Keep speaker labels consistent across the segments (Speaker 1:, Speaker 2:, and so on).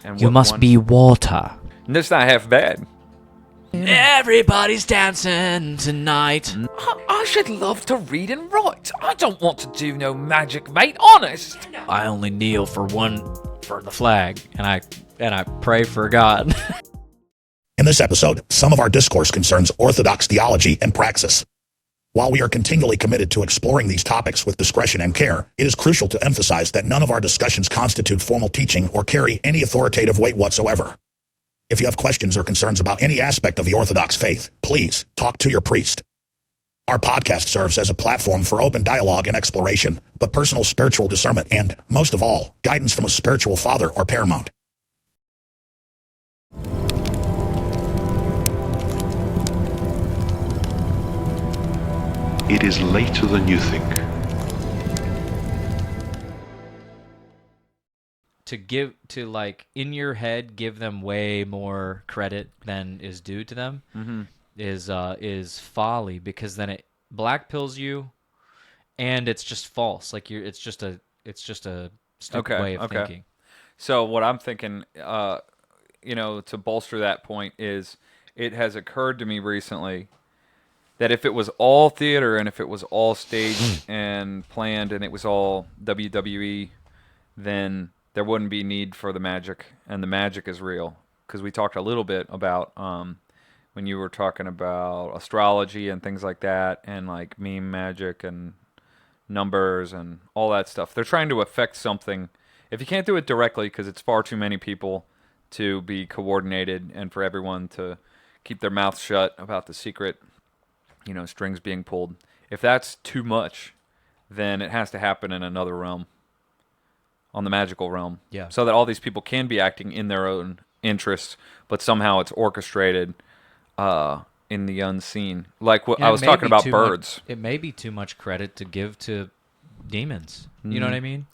Speaker 1: And
Speaker 2: You must be water.
Speaker 1: And that's not half bad.
Speaker 2: Everybody's dancing tonight.
Speaker 1: I should love to read and write. I don't want to do no magic, mate. Honest.
Speaker 2: I only kneel for the flag, and I pray for God.
Speaker 3: In this episode, some of our discourse concerns Orthodox theology and praxis. While we are continually committed to exploring these topics with discretion and care, it is crucial to emphasize that none of our discussions constitute formal teaching or carry any authoritative weight whatsoever. If you have questions or concerns about any aspect of the Orthodox faith, please talk to your priest. Our podcast serves as a platform for open dialogue and exploration, but personal spiritual discernment and, most of all, guidance from a spiritual father are paramount.
Speaker 4: It is later than you think.
Speaker 2: In your head, give them way more credit than is due to them is folly, because then it black pills you, and it's just false. It's just a stupid way of thinking.
Speaker 1: So what I'm thinking, to bolster that point is, it has occurred to me recently that if it was all theater and if it was all staged and planned and it was all WWE, then there wouldn't be need for the magic, and the magic is real. Because we talked a little bit about when you were talking about astrology and things like that, and like meme magic and numbers and all that stuff. They're trying to affect something. If you can't do it directly because it's far too many people to be coordinated and for everyone to keep their mouths shut about the secret, strings being pulled. If that's too much, then it has to happen in another realm, on the magical realm.
Speaker 2: Yeah.
Speaker 1: So that all these people can be acting in their own interests, but somehow it's orchestrated in the unseen. Like what I was talking about birds.
Speaker 2: It may be too much credit to give to demons. You know what I mean?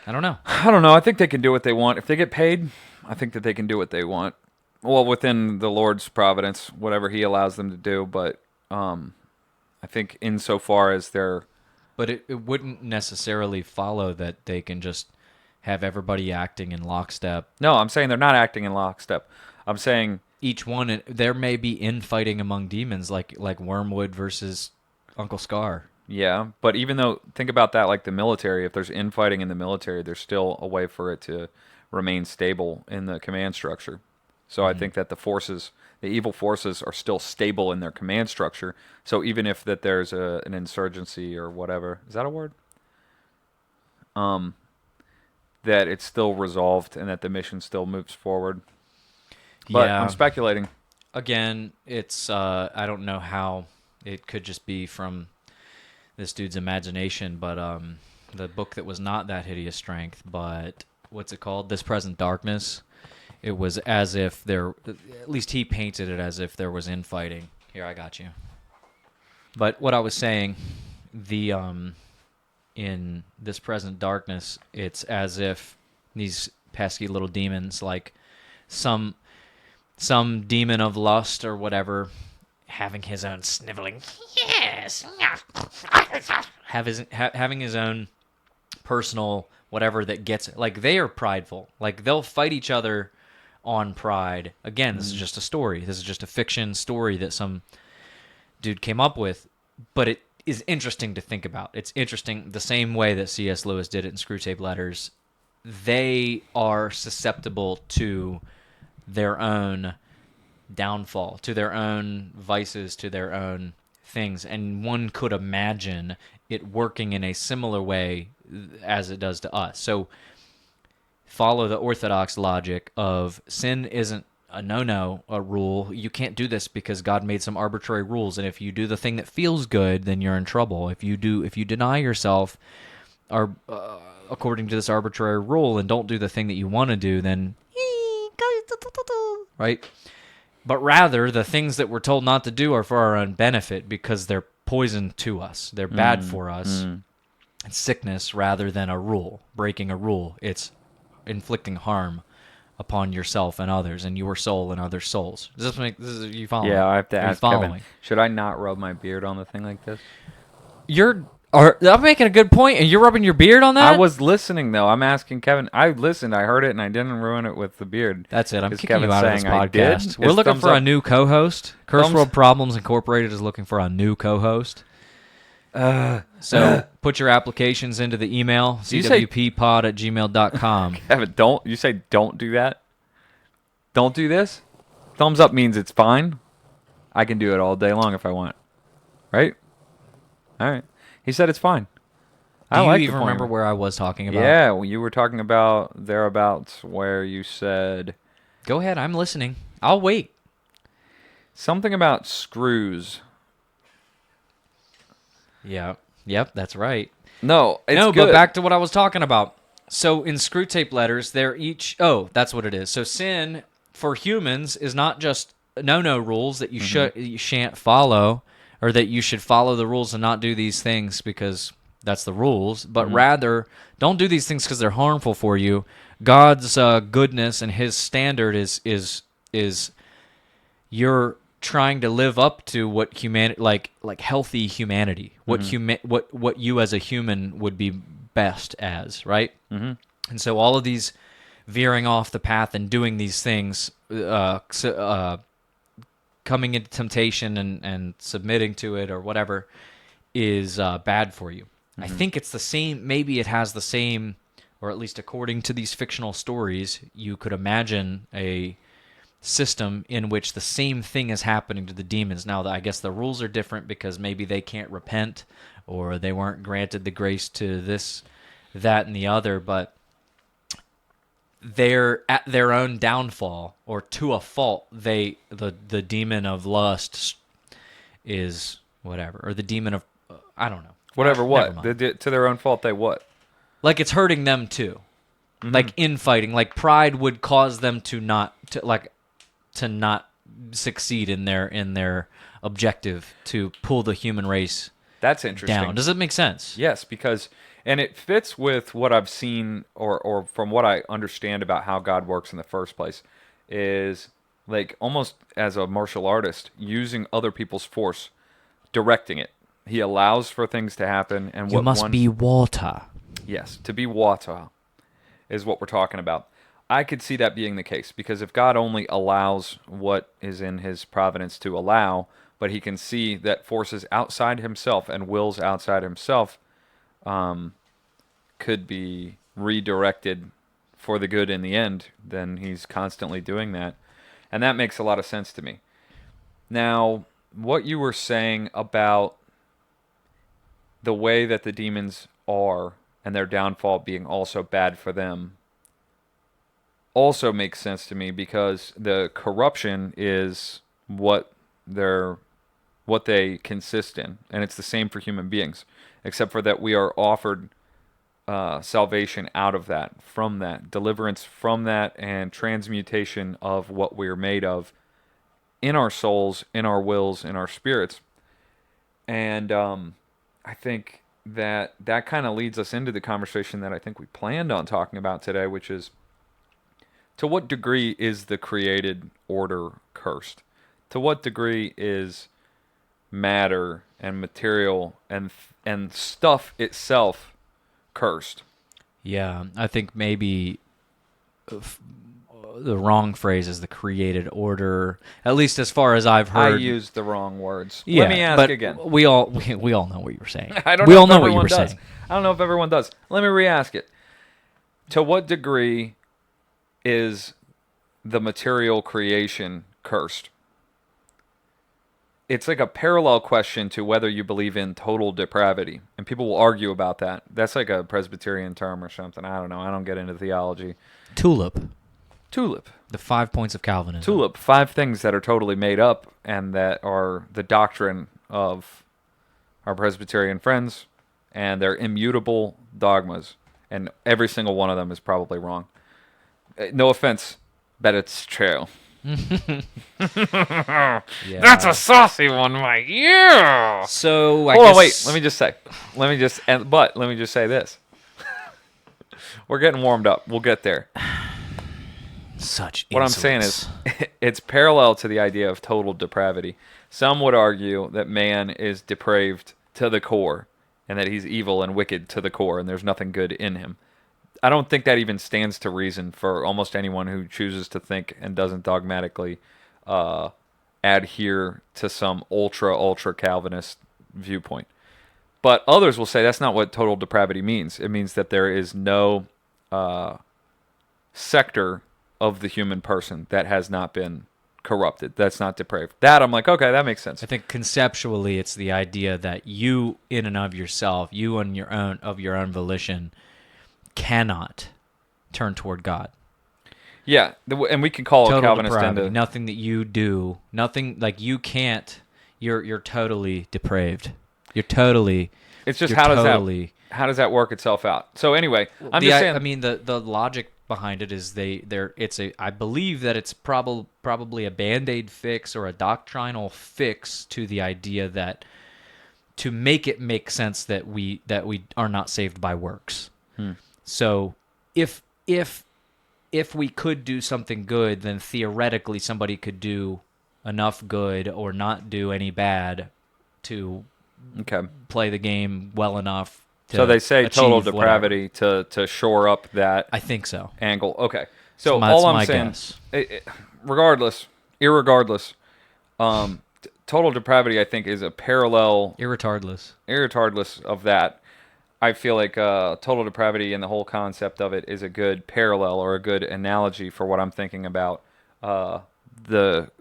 Speaker 2: I don't know.
Speaker 1: I think they can do what they want. If they get paid, I think that they can do what they want. Well, within the Lord's providence, whatever he allows them to do, but I think insofar as they're...
Speaker 2: But it wouldn't necessarily follow that they can just have everybody acting in lockstep.
Speaker 1: No, I'm saying they're not acting in lockstep. I'm saying...
Speaker 2: Each one, there may be infighting among demons, like Wormwood versus Uncle Scar.
Speaker 1: Yeah, but even though, think about that, like the military, if there's infighting in the military, there's still a way for it to remain stable in the command structure. So I think that the evil forces are still stable in their command structure. So even if that there's an insurgency or whatever, is that a word? That it's still resolved and that the mission still moves forward. But
Speaker 2: yeah.
Speaker 1: I'm speculating.
Speaker 2: Again, it's I don't know how it could just be from this dude's imagination, but the book that was not that hideous strength, but what's it called? This Present Darkness. It was as if at least he painted it as if there was infighting. Here, I got you. But what I was saying, in This Present Darkness, it's as if these pesky little demons, like some demon of lust or whatever, having his own sniveling, having his own personal whatever that gets it. Like, they are prideful. Like, they'll fight each other on pride. Again, this is just a story. This is just a fiction story that some dude came up with, but it is interesting to think about. It's interesting the same way that C.S. Lewis did it in Screwtape Letters. They are susceptible to their own downfall, to their own vices, to their own things, and one could imagine it working in a similar way as it does to us. So follow the Orthodox logic of sin isn't a no-no, a rule. You can't do this because God made some arbitrary rules, and if you do the thing that feels good, then you're in trouble. If you deny yourself according to this arbitrary rule and don't do the thing that you want to do, then right? But rather, the things that we're told not to do are for our own benefit because they're poison to us. They're bad for us. It's sickness rather than a rule, breaking a rule. It's inflicting harm upon yourself and others, and your soul and other souls. Does this make you following?
Speaker 1: Yeah, I have to
Speaker 2: Are you
Speaker 1: ask Kevin.
Speaker 2: following?
Speaker 1: Should I not rub my beard on the thing like this?
Speaker 2: You're I'm making a good point, and you're rubbing your beard on that?
Speaker 1: I was listening, though. I'm asking Kevin. I listened. I heard it, and I didn't ruin it with the beard.
Speaker 2: That's it. I'm
Speaker 1: Is
Speaker 2: kicking
Speaker 1: Kevin
Speaker 2: you out of this
Speaker 1: saying I did?
Speaker 2: podcast. We're
Speaker 1: Is
Speaker 2: looking
Speaker 1: thumbs
Speaker 2: for a
Speaker 1: up?
Speaker 2: new co-host. Curse
Speaker 1: Thumbs-
Speaker 2: World Problems Incorporated is looking for a new co-host. So put your applications into the email,
Speaker 1: You say-
Speaker 2: cwppod@gmail.com.
Speaker 1: Kevin, don't. You say don't do that? Don't do this? Thumbs up means it's fine. I can do it all day long if I want. Right? All right. He said it's fine.
Speaker 2: Do
Speaker 1: I
Speaker 2: you
Speaker 1: like the
Speaker 2: even
Speaker 1: point.
Speaker 2: remember where I was talking about?
Speaker 1: Yeah, well, you were talking about thereabouts where you said
Speaker 2: Go ahead. I'm listening. I'll wait.
Speaker 1: something about screws.
Speaker 2: Yeah. Yep, that's right.
Speaker 1: No, it's
Speaker 2: no,
Speaker 1: good.
Speaker 2: but back to what I was talking about. So in screw tape letters, they're each... Oh, that's what it is. So sin for humans is not just no rules that you shan't follow, or that you should follow the rules and not do these things because that's the rules, but rather don't do these things because they're harmful for you. God's goodness and His standard is you're trying to live up to what humanity, like healthy humanity, what you as a human would be best as, right? Mm-hmm. And so all of these veering off the path and doing these things, coming into temptation and submitting to it or whatever, is bad for you. I think it's the same. Maybe it has the same, or at least according to these fictional stories, you could imagine a system in which the same thing is happening to the demons. Now, I guess the rules are different because maybe they can't repent or they weren't granted the grace to this, that, and the other, but they're at their own downfall, or to a fault, the demon of lust is whatever, or the demon of, I don't know.
Speaker 1: Whatever,
Speaker 2: Never
Speaker 1: what?
Speaker 2: mind.
Speaker 1: They did, to their own fault, they what?
Speaker 2: Like it's hurting them too. Like infighting, like pride would cause them to not succeed in their objective to pull the human race
Speaker 1: That's interesting.
Speaker 2: down. Does it make sense?
Speaker 1: Yes, because, and it fits with what I've seen, or from what I understand about how God works in the first place, is like almost as a martial artist, using other people's force, directing it. He allows for things to happen, and
Speaker 2: You must be water.
Speaker 1: Yes, to be water is what we're talking about. I could see that being the case, because if God only allows what is in His providence to allow, but He can see that forces outside Himself and wills outside Himself could be redirected for the good in the end, then He's constantly doing that. And that makes a lot of sense to me. Now, what you were saying about the way that the demons are and their downfall being also bad for them also makes sense to me, because the corruption is what they consist in, and it's the same for human beings, except for that we are offered salvation out of that, from that, deliverance from that, and transmutation of what we're made of in our souls, in our wills, in our spirits. And I think that kind of leads us into the conversation that I think we planned on talking about today, which is, to what degree is the created order cursed? To what degree is matter and material and stuff itself cursed?
Speaker 2: Yeah, I think maybe the wrong phrase is the created order, at least as far as I've
Speaker 1: I
Speaker 2: heard.
Speaker 1: used the wrong words.
Speaker 2: Yeah,
Speaker 1: Let me ask
Speaker 2: but
Speaker 1: again.
Speaker 2: We all know what you were saying.
Speaker 1: I don't
Speaker 2: we
Speaker 1: know
Speaker 2: all
Speaker 1: if
Speaker 2: know what you
Speaker 1: everyone
Speaker 2: were
Speaker 1: does.
Speaker 2: saying.
Speaker 1: I don't know if everyone does. Let me re-ask it. To what degree is the material creation cursed? It's like a parallel question to whether you believe in total depravity. And people will argue about that. That's like a Presbyterian term or something. I don't know. I don't get into theology.
Speaker 2: Tulip,
Speaker 1: Tulip.
Speaker 2: the 5 points of Calvinism.
Speaker 1: Tulip. 5 things that are totally made up and that are the doctrine of our Presbyterian friends, and they're immutable dogmas. And every single one of them is probably wrong. No offense, but it's true.
Speaker 2: Yeah.
Speaker 1: That's a saucy one, Mike. Yeah.
Speaker 2: So I
Speaker 1: Hold
Speaker 2: guess...
Speaker 1: on, wait. Let me just say this. We're getting warmed up. We'll get there.
Speaker 2: Such
Speaker 1: What I'm saying is, it's parallel to the idea of total depravity. Some would argue that man is depraved to the core and that he's evil and wicked to the core, and there's nothing good in him. I don't think that even stands to reason for almost anyone who chooses to think and doesn't dogmatically adhere to some ultra Calvinist viewpoint. But others will say that's not what total depravity means. It means that there is no sector of the human person that has not been corrupted, that's not depraved. That I'm like, okay, that makes sense.
Speaker 2: I think conceptually it's the idea that you in and of yourself, you on your own volition, cannot turn toward God.
Speaker 1: Yeah, and we can call a
Speaker 2: Total
Speaker 1: Calvinist
Speaker 2: depravity.
Speaker 1: into
Speaker 2: Nothing that you do, nothing like you can't. You're totally depraved. You're totally.
Speaker 1: It's just
Speaker 2: you're
Speaker 1: how does that work itself out? So anyway, I'm just saying.
Speaker 2: I mean, the logic behind it is I believe that it's probably a Band-Aid fix or a doctrinal fix to the idea that to make it make sense that we are not saved by works. So if we could do something good, then theoretically somebody could do enough good or not do any bad to play the game well enough.
Speaker 1: So they say total
Speaker 2: achieve
Speaker 1: depravity to shore up that.
Speaker 2: I think so.
Speaker 1: Angle. Okay. So
Speaker 2: that's
Speaker 1: all I'm
Speaker 2: my
Speaker 1: saying,
Speaker 2: guess.
Speaker 1: irregardless, total depravity I think is a parallel.
Speaker 2: Irretardless
Speaker 1: of that. I feel like total depravity and the whole concept of it is a good parallel or a good analogy for what I'm thinking about the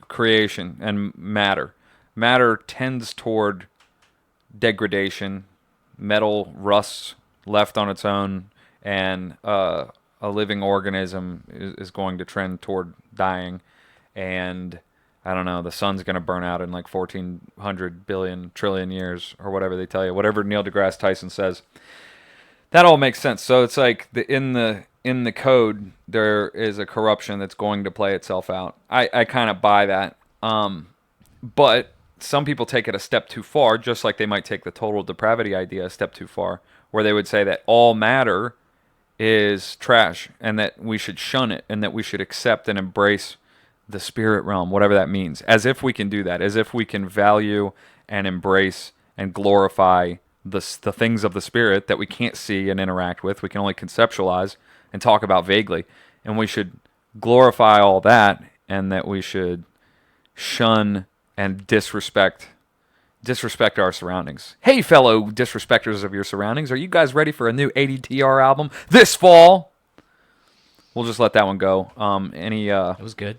Speaker 1: creation and matter. Matter tends toward degradation. Metal rusts left on its own, and a living organism is going to trend toward dying. And I don't know, the sun's going to burn out in like 1,400 billion trillion years or whatever they tell you, whatever Neil deGrasse Tyson says. That all makes sense. So it's like in the code, there is a corruption that's going to play itself out. I kind of buy that. But some people take it a step too far, just like they might take the total depravity idea a step too far, where they would say that all matter is trash and that we should shun it and that we should accept and embrace the spirit realm, whatever that means, as if we can do that, as if we can value and embrace and glorify the things of the spirit that we can't see and interact with. We can only conceptualize and talk about vaguely, and we should glorify all that, and that we should shun and disrespect our surroundings. Hey, fellow disrespecters of your surroundings, are you guys ready for a new ADTR album this fall? We'll just let that one go.
Speaker 2: It was good.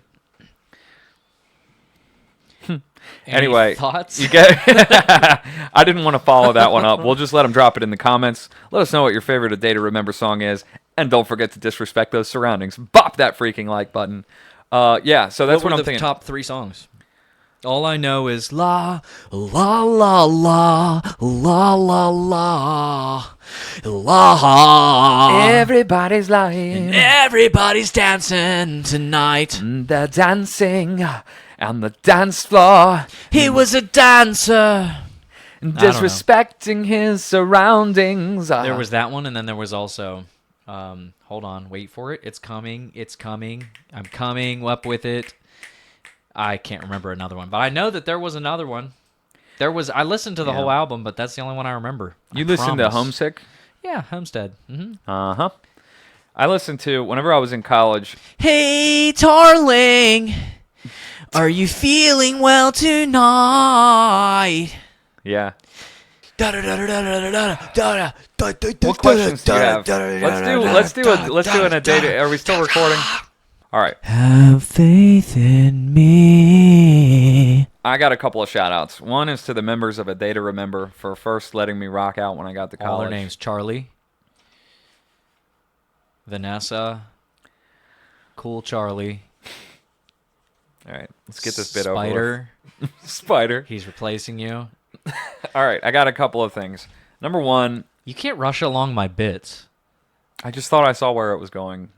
Speaker 1: Anyway,
Speaker 2: thoughts?
Speaker 1: You get I didn't want to follow that one up. We'll just let them drop it in the comments. Let us know what your favorite A Day to Remember song is, and don't forget to disrespect those surroundings. Bop that freaking like button. Yeah, so that's what I'm thinking.
Speaker 2: Top 3 songs. All I know is la la la la la la la la.
Speaker 1: Everybody's lying.
Speaker 2: Everybody's dancing tonight.
Speaker 1: They're dancing on the dance floor.
Speaker 2: He was a dancer.
Speaker 1: Disrespecting his surroundings.
Speaker 2: There was that one, and then there was also, hold on, wait for it. It's coming. I'm coming up with it. I can't remember another one, but I know that there was another one. I listened to the whole album, but that's the only one I remember.
Speaker 1: You listened to Homesick?
Speaker 2: Yeah, Homestead. Mm-hmm.
Speaker 1: Uh-huh. I listened to, whenever I was in college.
Speaker 2: Hey, darling, are you feeling well tonight?
Speaker 1: Yeah. What questions do you have? Let's do an A Day to... Are we still recording? All right.
Speaker 2: Have faith in me.
Speaker 1: I got a couple of shout-outs. One is to the members of A Day to Remember for first letting me rock out when I got to college.
Speaker 2: All their names: Charlie, Vanessa, Cool Charlie.
Speaker 1: All right, let's get this bit over with.
Speaker 2: Spider.
Speaker 1: Spider.
Speaker 2: He's replacing you.
Speaker 1: All right, I got a couple of things. Number one.
Speaker 2: You can't rush along my bits.
Speaker 1: I just thought I saw where it was going.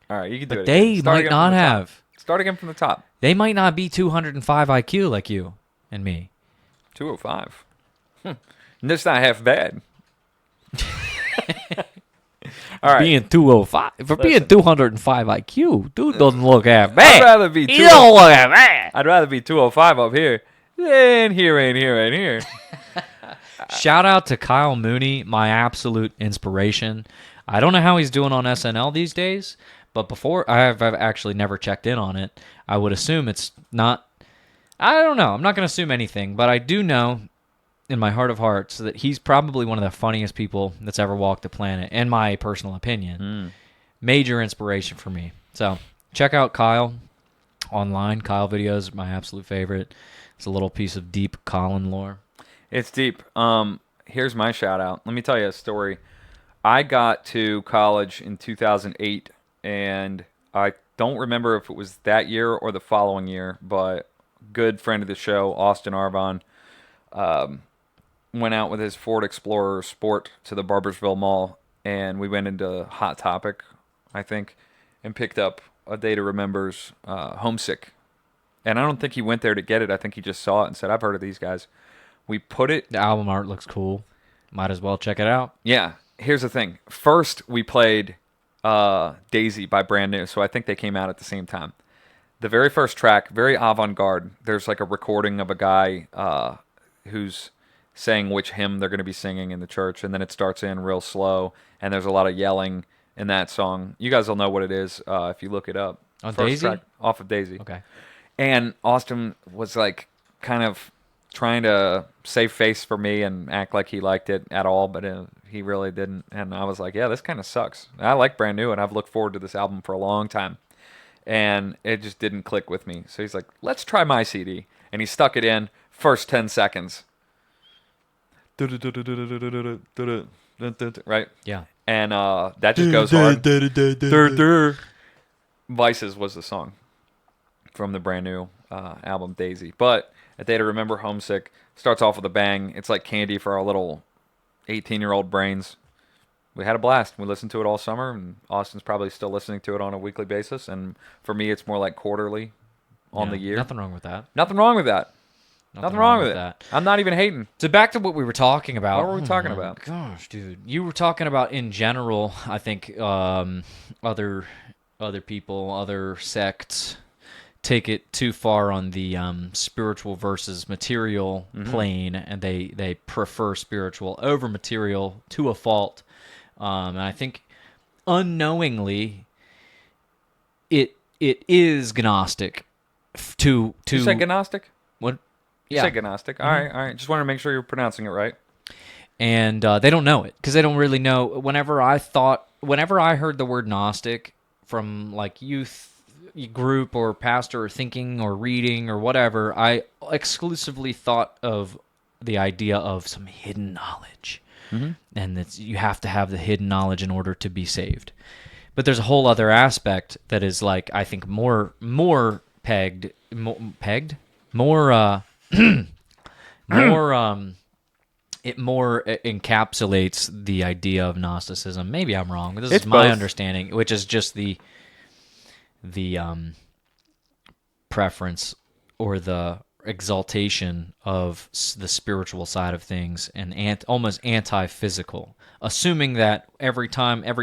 Speaker 1: All right, you can do it.
Speaker 2: They might not have.
Speaker 1: Start again from the top.
Speaker 2: They might not be 205 IQ like you and me.
Speaker 1: 205. That's not half bad. All right.
Speaker 2: Being 205. For being 205 IQ, dude doesn't look half bad.
Speaker 1: I'd rather be
Speaker 2: He don't look half bad.
Speaker 1: I'd rather be 205 up here than here and here and here.
Speaker 2: Shout out to Kyle Mooney, my absolute inspiration. I don't know how he's doing on SNL these days, but before I've actually never checked in on it. I would assume it's not. I don't know. I'm not going to assume anything, but I do know in my heart of hearts that he's probably one of the funniest people that's ever walked the planet, in my personal opinion. Major inspiration for me. So check out Kyle online. Kyle videos are my absolute favorite. It's a little piece of deep Colin lore.
Speaker 1: It's deep. Here's my shout out. Let me tell you a story. I got to college in 2008, and I don't remember if it was that year or the following year, but good friend of the show, Austin Arvon, went out with his Ford Explorer Sport to the Barbersville Mall, and we went into Hot Topic, I think, and picked up A Day to Remember's Homesick. And I don't think he went there to get it. I think he just saw it and said, I've heard of these guys. We put it...
Speaker 2: The album art looks cool. Might as well check it out.
Speaker 1: Yeah. Here's the thing. First, we played Daisy by Brand New, so I think they came out at the same time. The very first track, very avant-garde. There's like a recording of a guy who's saying which hymn they're going to be singing in the church, and then it starts in real slow, and there's a lot of yelling in that song. You guys will know what it is if you look it up.
Speaker 2: On
Speaker 1: First
Speaker 2: Daisy?
Speaker 1: track off of Daisy.
Speaker 2: Okay.
Speaker 1: And Austin was like kind of trying to save face for me and act like he liked it at all, but he really didn't. And I was like, yeah, this kind of sucks. I like Brand New, and I've looked forward to this album for a long time. And it just didn't click with me. So he's like, let's try my CD. And he stuck it in, first 10 seconds. Right?
Speaker 2: Yeah.
Speaker 1: And that just goes hard. Vices was the song from the Brand New album, Daisy. But A Day to Remember, Homesick, starts off with a bang. It's like candy for our little 18-year-old brains. We had a blast. We listened to it all summer, and Austin's probably still listening to it on a weekly basis. And for me, it's more like quarterly on the year.
Speaker 2: Nothing wrong with that.
Speaker 1: Nothing wrong with that. Nothing wrong with it.
Speaker 2: that.
Speaker 1: I'm not even hating.
Speaker 2: So back to what we were talking about.
Speaker 1: What were we talking about?
Speaker 2: Gosh, dude, you were talking about in general. I think other people, other sects take it too far on the spiritual versus material plane, and they prefer spiritual over material to a fault. And I think unknowingly, it is Gnostic to
Speaker 1: You say Gnostic?
Speaker 2: what?
Speaker 1: You say Gnostic. All right. Just want to make sure you're pronouncing it right.
Speaker 2: And they don't know it because they don't really know. Whenever I heard the word Gnostic from like youth group or pastor or thinking or reading or whatever, I exclusively thought of the idea of some hidden knowledge, and that you have to have the hidden knowledge in order to be saved. But there's a whole other aspect that is like, I think more pegged, more it more encapsulates the idea of Gnosticism. Maybe I'm wrong, but this is my understanding, which is just the preference or the exaltation of the spiritual side of things, and almost anti-physical, assuming that every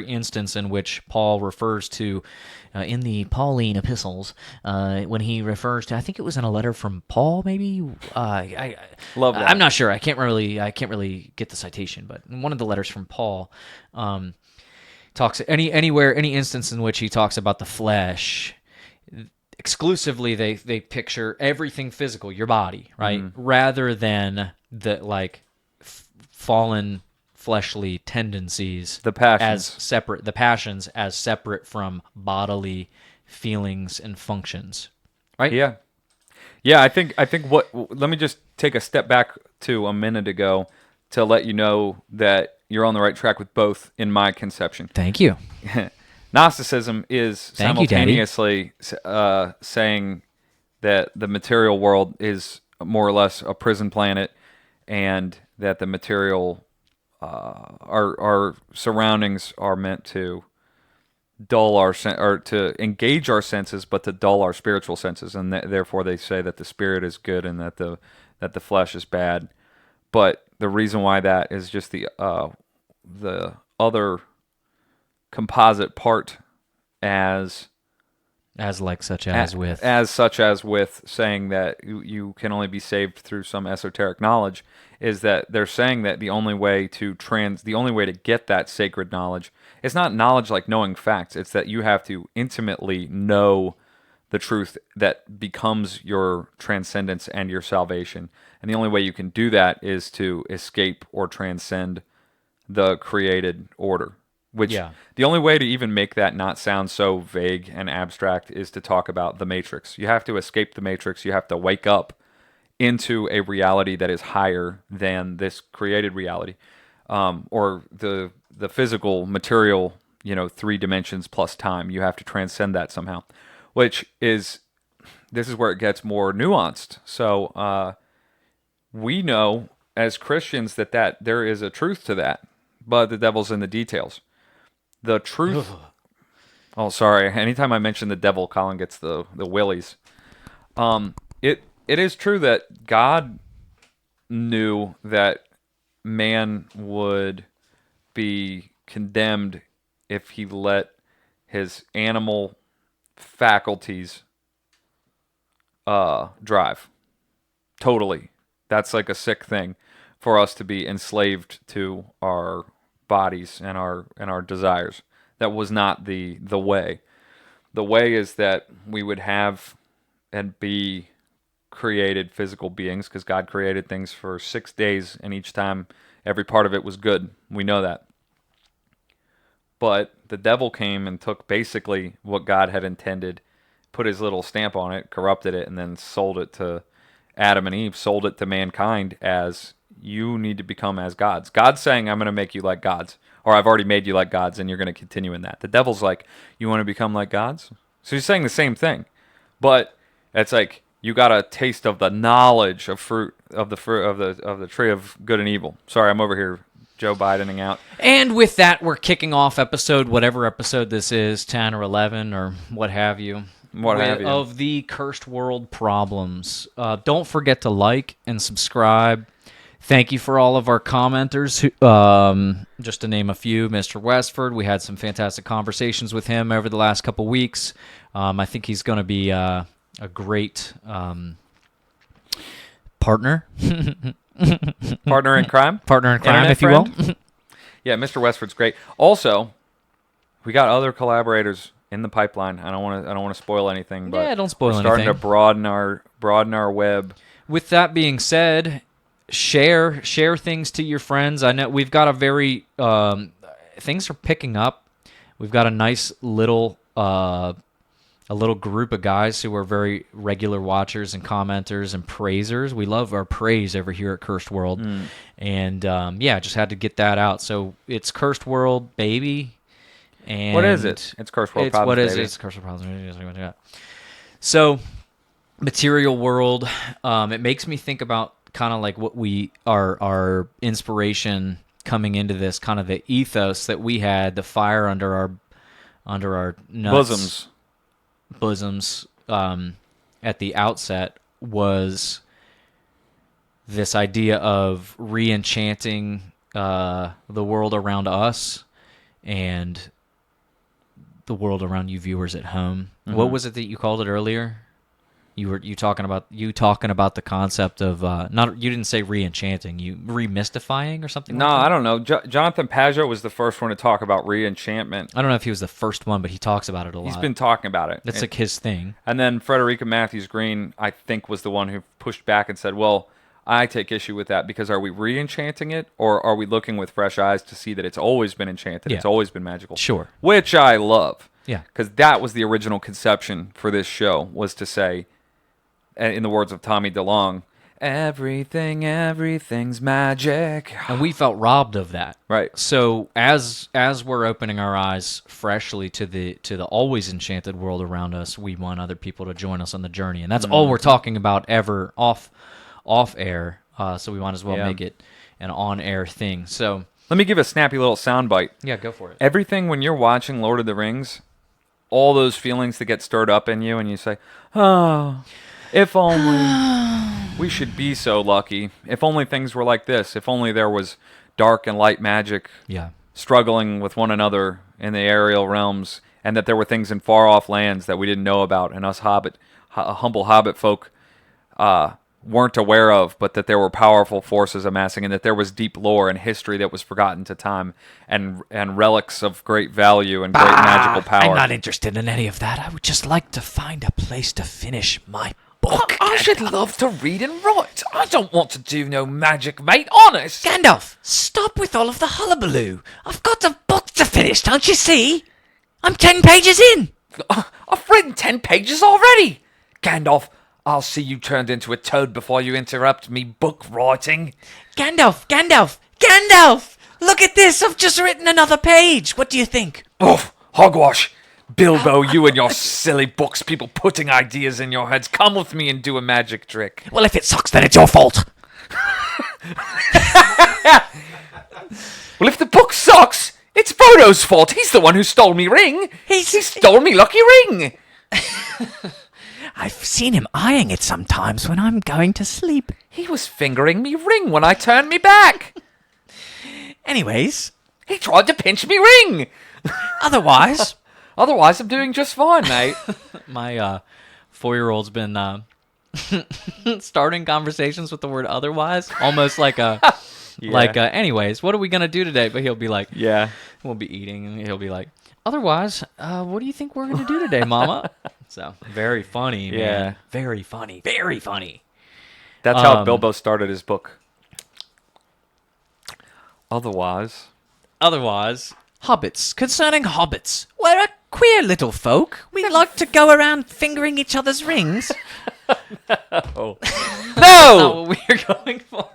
Speaker 2: instance in which Paul refers to in the Pauline epistles, when he refers to, I think it was in a letter from Paul, maybe. I
Speaker 1: Love that.
Speaker 2: I'm not sure. I can't really get the citation, but in one of the letters from Paul, talks any instance in which he talks about the flesh. Exclusively, they picture everything physical, your body, right, rather than the fallen fleshly tendencies,
Speaker 1: The passions.
Speaker 2: as separate, the passions as separate from bodily feelings and functions, right?
Speaker 1: Yeah. I think what. Let me just take a step back to a minute ago to let you know that you're on the right track with both in my conception.
Speaker 2: Thank you.
Speaker 1: Gnosticism is
Speaker 2: Thank you, Daddy.
Speaker 1: simultaneously saying that the material world is more or less a prison planet, and that the material, our surroundings are meant to dull or to engage our senses, but to dull our spiritual senses, and therefore they say that the spirit is good and that the flesh is bad. But the reason why that is just the other composite part, as
Speaker 2: As such as
Speaker 1: with saying that you can only be saved through some esoteric knowledge, is that they're saying that the only way to get that sacred knowledge, it's not knowledge like knowing facts, it's that you have to intimately know the truth that becomes your transcendence and your salvation. And the only way you can do that is to escape or transcend the created order. Which the only way to even make that not sound so vague and abstract is to talk about the Matrix. You have to escape the Matrix. You have to wake up into a reality that is higher than this created reality, or the physical, material, 3 dimensions plus time. You have to transcend that somehow, this is where it gets more nuanced. So we know as Christians that there is a truth to that, but the devil's in the details. The truth. Oh, sorry. Anytime I mention the devil, Colin gets the willies. It is true that God knew that man would be condemned if he let his animal faculties drive. Totally. That's like a sick thing for us to be enslaved to our bodies and our desires. That was not the way. The way is that we would have and be created physical beings, because God created things for 6 days, and each time every part of it was good. We know that. But the devil came and took basically what God had intended, put his little stamp on it, corrupted it, and then sold it to Adam and Eve, sold it to mankind as, you need to become as gods. God's saying, I'm going to make you like gods, or I've already made you like gods, and you're going to continue in that. The devil's like, you want to become like gods? So he's saying the same thing, but it's like, you got a taste of the knowledge of the tree of good and evil. Sorry, I'm over here Joe Bidening out.
Speaker 2: And with that, we're kicking off whatever episode this is, 10 or 11 or what have you. Of the Cursed World Problems. Don't forget to like and subscribe. Thank you for all of our commenters. Just to name a few, Mr. Westford, we had some fantastic conversations with him over the last couple weeks. I think he's going to be a great partner.
Speaker 1: Partner in crime?
Speaker 2: Partner in crime,
Speaker 1: Internet
Speaker 2: if you
Speaker 1: friend?
Speaker 2: will.
Speaker 1: Yeah, Mr. Westford's great. Also, we got other collaborators in the pipeline. I don't want to spoil anything, but
Speaker 2: don't spoil
Speaker 1: we're starting
Speaker 2: anything.
Speaker 1: to broaden our web.
Speaker 2: With that being said, share things to your friends. I know we've got a very things are picking up. We've got a nice little group of guys who are very regular watchers and commenters and praisers. We love our praise over here at Cursed World, and just had to get that out. So it's Cursed World, baby. And
Speaker 1: what is it? It's Cursed World Problems.
Speaker 2: What is
Speaker 1: baby.
Speaker 2: it? It's Cursed World Problems. So, material world. It makes me think about kind of like what our inspiration coming into this, kind of the ethos that we had, the fire under our nuts, bosoms at the outset, was this idea of re-enchanting the world around us and the world around you viewers at home. Mm-hmm. What was it that you called it earlier? You talking about the concept of you didn't say re-enchanting, you remystifying or something.
Speaker 1: No,
Speaker 2: like that?
Speaker 1: I don't know. Jonathan Pageau was the first one to talk about re-enchantment.
Speaker 2: I don't know if he was the first one, but he talks about it a lot.
Speaker 1: He's been talking about it.
Speaker 2: That's like his thing.
Speaker 1: And then Frederica Matthews Green, I think, was the one who pushed back and said, "Well, I take issue with that, because are we re-enchanting it, or are we looking with fresh eyes to see that it's always been enchanted, it's always been magical?"
Speaker 2: Sure.
Speaker 1: Which I love.
Speaker 2: Yeah.
Speaker 1: Because that was the original conception for this show, was to say, in the words of Tommy DeLonge, everything's magic.
Speaker 2: And we felt robbed of that.
Speaker 1: Right.
Speaker 2: So as we're opening our eyes freshly to the always enchanted world around us, we want other people to join us on the journey. And that's all we're talking about ever off air. So we might as well make it an on-air thing. So
Speaker 1: let me give a snappy little soundbite.
Speaker 2: Yeah, go for it.
Speaker 1: Everything when you're watching Lord of the Rings, all those feelings that get stirred up in you, and you say, "Oh, if only we should be so lucky. If only things were like this. If only there was dark and light magic struggling with one another in the aerial realms, and that there were things in far off lands that we didn't know about, and us humble hobbit folk weren't aware of, but that there were powerful forces amassing, and that there was deep lore and history that was forgotten to time, and relics of great value and great magical power.
Speaker 2: I'm not interested in any of that. I would just like to find a place to finish my book.
Speaker 1: I should love to read and write. I don't want to do no magic, mate, honest.
Speaker 2: Gandalf, stop with all of the hullabaloo. I've got a book to finish, don't you see? I'm 10 pages in.
Speaker 1: I've written 10 pages already. Gandalf, I'll see you turned into a toad before you interrupt me book writing.
Speaker 2: Gandalf! Look at this, I've just written another page. What do you think?
Speaker 1: Oh, hogwash. Bilbo, you and your silly books, people putting ideas in your heads. Come with me and do a magic trick.
Speaker 2: Well, if it sucks, then it's your fault.
Speaker 1: Well, if the book sucks, it's Frodo's fault. He's the one who stole me ring. He stole me lucky ring.
Speaker 2: I've seen him eyeing it sometimes when I'm going to sleep.
Speaker 1: He was fingering me ring when I turned me back.
Speaker 2: Anyways.
Speaker 1: He tried to pinch me ring.
Speaker 2: Otherwise,
Speaker 1: I'm doing just fine, mate.
Speaker 2: My 4-year-old's been starting conversations with the word otherwise, almost like a...
Speaker 1: Yeah.
Speaker 2: Anyways, what are we going to do today? But he'll be like,
Speaker 1: yeah.
Speaker 2: We'll be eating, and he'll be like, otherwise, what do you think we're going to do today, Mama? So, very funny, man.
Speaker 1: Yeah.
Speaker 2: Very funny. Very funny.
Speaker 1: That's how Bilbo started his book. Otherwise,
Speaker 2: hobbits. Concerning hobbits, we're a queer little folk. We like to go around fingering each other's rings.
Speaker 1: oh.
Speaker 2: That's
Speaker 1: No!
Speaker 2: not what we're going for.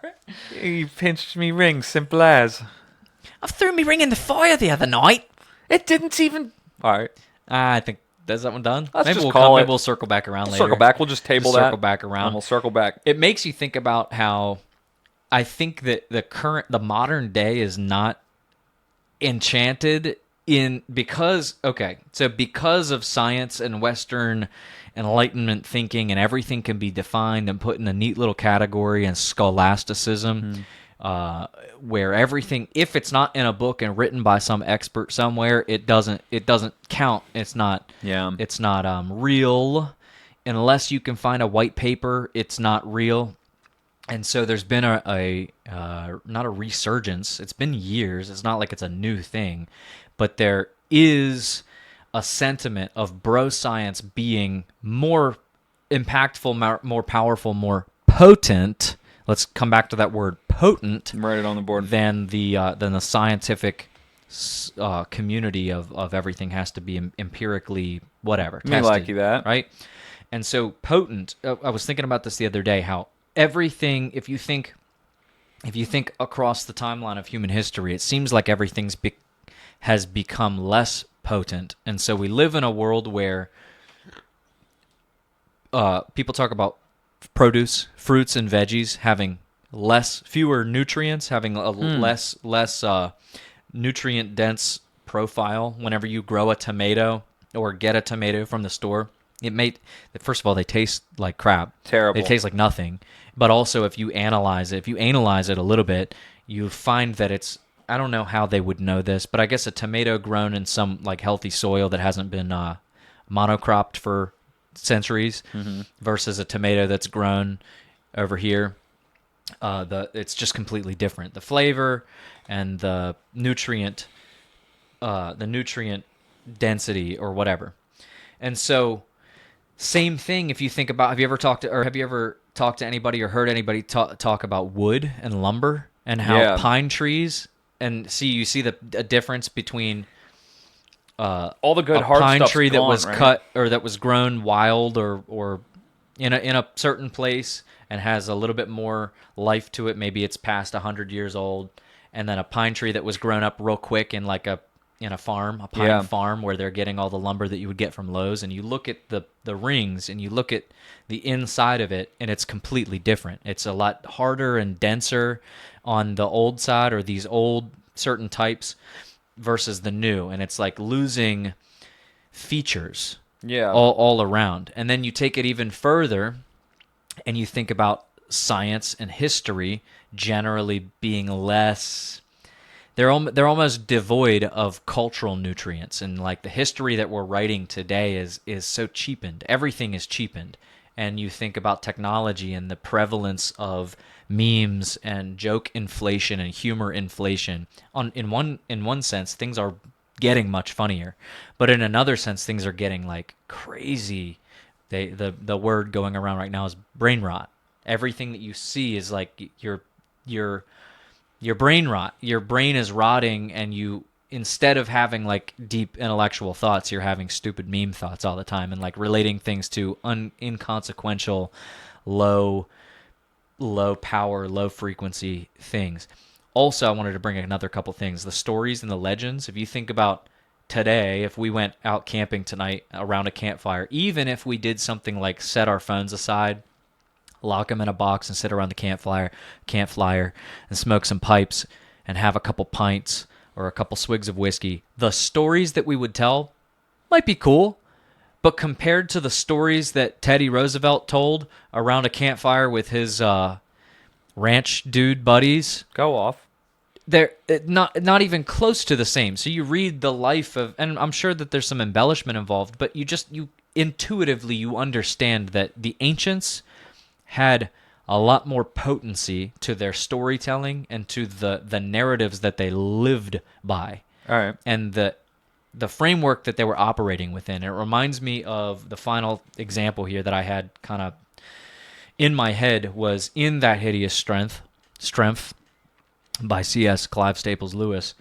Speaker 1: He pinched me ring, simple as.
Speaker 2: I threw me ring in the fire the other night.
Speaker 1: It didn't even... Alright.
Speaker 2: I think, is that one done?
Speaker 1: Let's
Speaker 2: Maybe
Speaker 1: just
Speaker 2: we'll
Speaker 1: call it.
Speaker 2: Maybe we'll circle back around later.
Speaker 1: Circle back. We'll just table that.
Speaker 2: Circle back around.
Speaker 1: And we'll circle back.
Speaker 2: It makes you think about how I think that the modern day is not enchanted because of science and Western Enlightenment thinking, and everything can be defined and put in a neat little category, and scholasticism, where everything, if it's not in a book and written by some expert somewhere, it doesn't count. It's not real unless you can find a white paper. It's not real. And so there's been not a resurgence. It's been years. It's not like it's a new thing, but there is a sentiment of bro science being more impactful, more powerful, more potent. Let's come back to that word, potent.
Speaker 1: Write it on the board.
Speaker 2: Than the scientific community of everything has to be empirically whatever.
Speaker 1: Me
Speaker 2: tested,
Speaker 1: like you that.
Speaker 2: right? And so potent. I was thinking about this the other day. How everything, if you think across the timeline of human history, it seems like everything's has become less potent, and so we live in a world where people talk about produce, fruits and veggies having fewer nutrients, having a less nutrient dense profile. Whenever you grow a tomato or get a tomato from the store, first of all, they taste like crap.
Speaker 1: Terrible.
Speaker 2: They taste like nothing. But also, if you analyze it a little bit, you find that it's, I don't know how they would know this, but I guess a tomato grown in some like healthy soil that hasn't been monocropped for centuries versus a tomato that's grown over here, it's just completely different. The flavor and the nutrient density or whatever. And so, same thing. If you think about, have you ever talked to anybody or heard anybody talk about wood and lumber and how pine trees, and you see the difference between
Speaker 1: all the good
Speaker 2: a
Speaker 1: hard
Speaker 2: pine
Speaker 1: stuff's
Speaker 2: tree that
Speaker 1: gone,
Speaker 2: was
Speaker 1: right?
Speaker 2: cut or that was grown wild or in a certain place and has a little bit more life to it. Maybe it's past 100 years old, and then a pine tree that was grown up real quick in like a pine farm where they're getting all the lumber that you would get from Lowe's, and you look at the rings and you look at the inside of it, and it's completely different. It's a lot harder and denser on the old side, or these old certain types, versus the new, and it's like losing features all around. And then you take it even further and you think about science and history generally being less, they're almost devoid of cultural nutrients, and like the history that we're writing today is so cheapened. Everything is cheapened, and you think about technology and the prevalence of memes and joke inflation and humor inflation. In one sense, things are getting much funnier, but in another sense, things are getting like crazy. The word going around right now is brain rot. Everything that you see is like your brain rot. Your brain is rotting, and you, instead of having like deep intellectual thoughts, you're having stupid meme thoughts all the time, and like relating things to inconsequential, low power, low frequency things. Also, I wanted to bring another couple things. The stories and the legends. If you think about today, if we went out camping tonight around a campfire, even if we did something like set our phones aside, lock them in a box and sit around the campfire and smoke some pipes and have a couple pints or a couple swigs of whiskey, the stories that we would tell might be cool, but compared to the stories that Teddy Roosevelt told around a campfire with his ranch dude buddies,
Speaker 1: Go off.
Speaker 2: they're not even close to the same. So you read the life of, and I'm sure that there's some embellishment involved, but you intuitively you understand that the ancients had a lot more potency to their storytelling and to the narratives that they lived by.
Speaker 1: All right.
Speaker 2: And the framework that they were operating within. It reminds me of the final example here that I had kind of in my head was In That Hideous Strength by C.S. Clive Staples Lewis.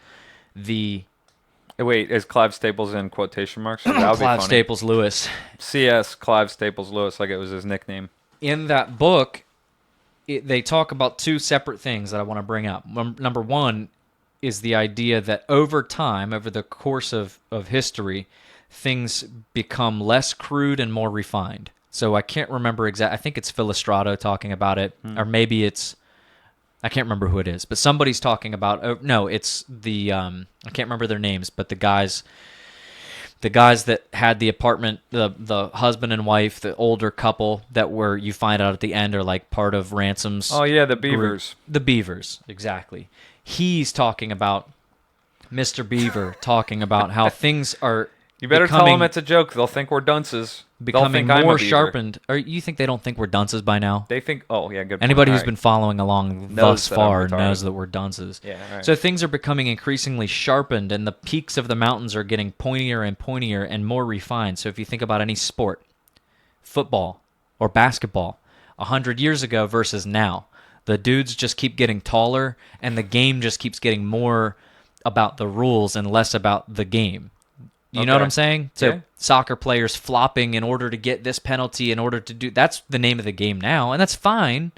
Speaker 1: Wait, is Clive Staples in quotation marks? That would be
Speaker 2: Clive
Speaker 1: funny.
Speaker 2: Staples Lewis.
Speaker 1: C.S. Clive Staples Lewis, like it was his nickname.
Speaker 2: In that book, they talk about two separate things that I want to bring up. Number one is the idea that over time, over the course of history, things become less crude and more refined. So I can't remember exactly. I think it's Philostrato talking about it, or maybe it's, I can't remember who it is, but somebody's talking about, no, it's the, I can't remember their names, but the guys that had the apartment, the husband and wife, the older couple that were, you find out at the end, are like part of Ransom's.
Speaker 1: Oh, yeah, the Beavers.
Speaker 2: Group. The Beavers, exactly. He's talking about, Mr. Beaver, talking about how things are
Speaker 1: You better tell them it's a joke. They'll think we're dunces.
Speaker 2: Becoming
Speaker 1: They'll think
Speaker 2: more
Speaker 1: I'm a beaver.
Speaker 2: sharpened. Or you think they don't think we're dunces by now?
Speaker 1: They think, oh, yeah, good point.
Speaker 2: Anybody who's
Speaker 1: All right.
Speaker 2: been following along
Speaker 1: Knows
Speaker 2: thus
Speaker 1: that
Speaker 2: far
Speaker 1: I'm retarded.
Speaker 2: knows that we're dunces.
Speaker 1: Yeah, all right.
Speaker 2: So things are becoming increasingly sharpened, and the peaks of the mountains are getting pointier and pointier and more refined. So if you think about any sport, football or basketball, 100 years ago versus now, the dudes just keep getting taller, and the game just keeps getting more about the rules and less about the game. You know what
Speaker 1: Okay.
Speaker 2: I'm saying? So
Speaker 1: Yeah.
Speaker 2: soccer players flopping in order to get this penalty, in order to do, that's the name of the game now, and that's fine